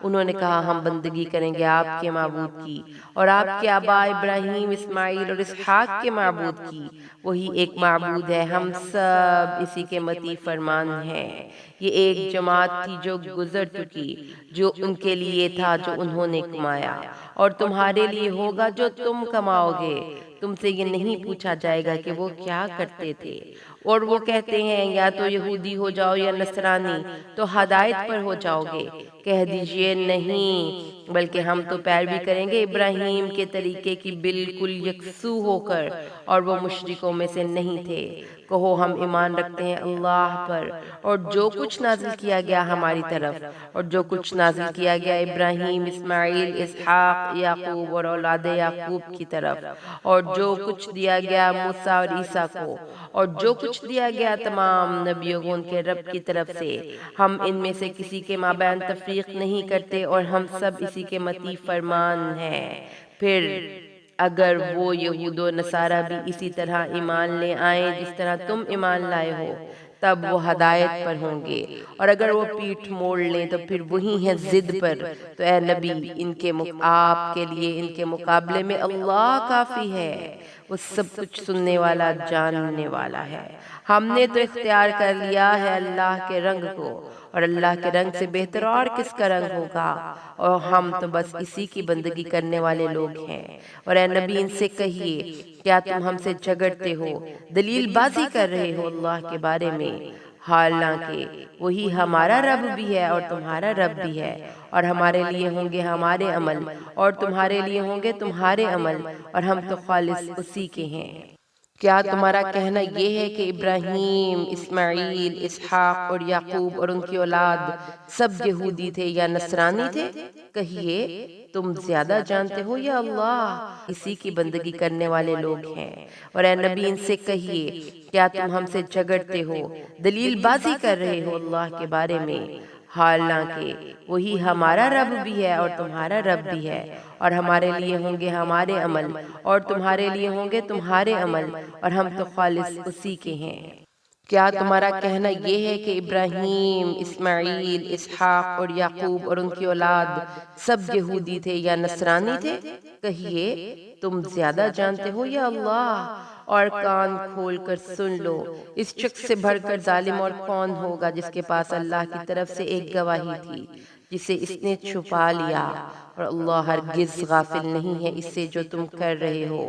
انہوں نے کہا ہم بندگی کریں گے آپ کے معبود کی اور آپ کے آبا ابراہیم اسماعیل اور اسحاق کے معبود کی، وہی ایک معبود ہے، ہم سب اسی کے مطیع فرمان ہیں۔ یہ ایک جماعت تھی جو گزر چکی، جو ان کے لیے تھا جو انہوں نے کمایا، اور تمہارے لیے ہوگا جو تم کماؤ گے۔ تم سے یہ نہیں پوچھا جائے گا کہ وہ کیا کرتے تھے۔ اور وہ کہتے ہیں یا تو یہودی ہو جاؤ یا نصرانی تو ہدایت پر ہو جاؤ گے۔ کہہ دیجئے نہیں، بلکہ ہم تو پیروی کریں گے ابراہیم کے طریقے کی بالکل یکسو ہو کر، اور وہ مشرکوں میں سے نہیں تھے۔ کہو ہم ایمان رکھتے ہیں اللہ پر اور جو کچھ نازل کیا گیا ہماری طرف، اور جو کچھ نازل کیا گیا ابراہیم اسماعیل اسحاق یعقوب اور اولاد یعقوب کی طرف، اور جو کچھ دیا گیا موسیٰ اور عیسیٰ کو، اور جو کچھ دیا گیا تمام نبیوں کو ان کے رب کی طرف سے، ہم ان میں سے کسی کے مابین تفریق نہیں کرتے اور ہم سب اسی کے مطیع فرمان ہیں۔ پھر اگر وہ یہود و نصارہ بھی اسی طرح ایمان لے آئیں جس طرح تم ایمان لائے ہو، تب وہ ہدایت پر ہوں گے، اور اگر وہ پیٹھ موڑ لیں تو پھر وہی ہیں ضد پر۔ تو اے نبی آپ کے لیے ان کے مقابلے میں اللہ کافی ہے، وہ سب کچھ سننے والا جاننے والا ہے۔ ہم نے تو اختیار کر لیا ہے اللہ کے رنگ کو، اور اللہ کے رنگ سے بہتر اور کس کا رنگ ہوگا، اور ہم تو بس اسی کی بندگی کرنے والے لوگ ہیں۔ اور اے نبی ان سے کہیے کیا تم ہم سے جھگڑتے ہو، دلیل بازی کر رہے ہو اللہ کے بارے میں، حالانکہ وہی ہمارا رب بھی ہے اور تمہارا رب بھی ہے، اور ہمارے لیے ہوں گے ہمارے عمل اور تمہارے لیے ہوں گے تمہارے عمل، اور ہم تو خالص اسی کے ہیں۔ کیا تمہارا کہنا یہ ہے کہ ابراہیم اسماعیل اسحاق اور یعقوب اور ان کی اولاد سب یہودی تھے یا نصرانی تھے؟ کہیے تم زیادہ جانتے ہو یا اللہ، اسی کی بندگی کرنے والے لوگ ہیں۔ اور اے نبی ان سے کہیے کیا تم ہم سے جھگڑتے ہو، دلیل بازی کر رہے ہو اللہ کے بارے میں، حالانکہ وہی ہمارا رب بھی ہے اور تمہارا رب بھی ہے، اور ہمارے لیے ہوں گے ہمارے عمل اور تمہارے لیے ہوں گے تمہارے عمل، اور ہم تو خالص اسی کے ہیں۔ کیا تمہارا کہنا یہ ہے کہ ابراہیم، اسماعیل، اسحاق اور یعقوب اور ان کی اولاد سب یہودی تھے یا نصرانی تھے؟ کہیے تم زیادہ جانتے ہو یا اللہ؟ اور کان کھول کر سن لو، اس شخص سے بڑھ کر ظالم اور کون ہوگا جس کے پاس اللہ کی طرف سے ایک گواہی تھی جسے اس نے چھپا لیا، اور اللہ ہرگز غافل نہیں ہے اس سے جو تم کر رہے ہو۔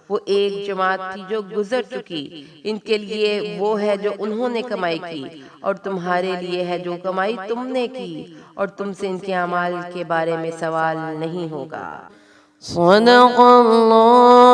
وہ ایک جماعت تھی جو گزر چکی، ان کے لیے وہ ہے جو انہوں نے کمائی کی، اور تمہارے لیے ہے جو کمائی تم نے کی، اور تم سے ان کے اعمال کے بارے میں سوال نہیں ہوگا۔ صدق اللہ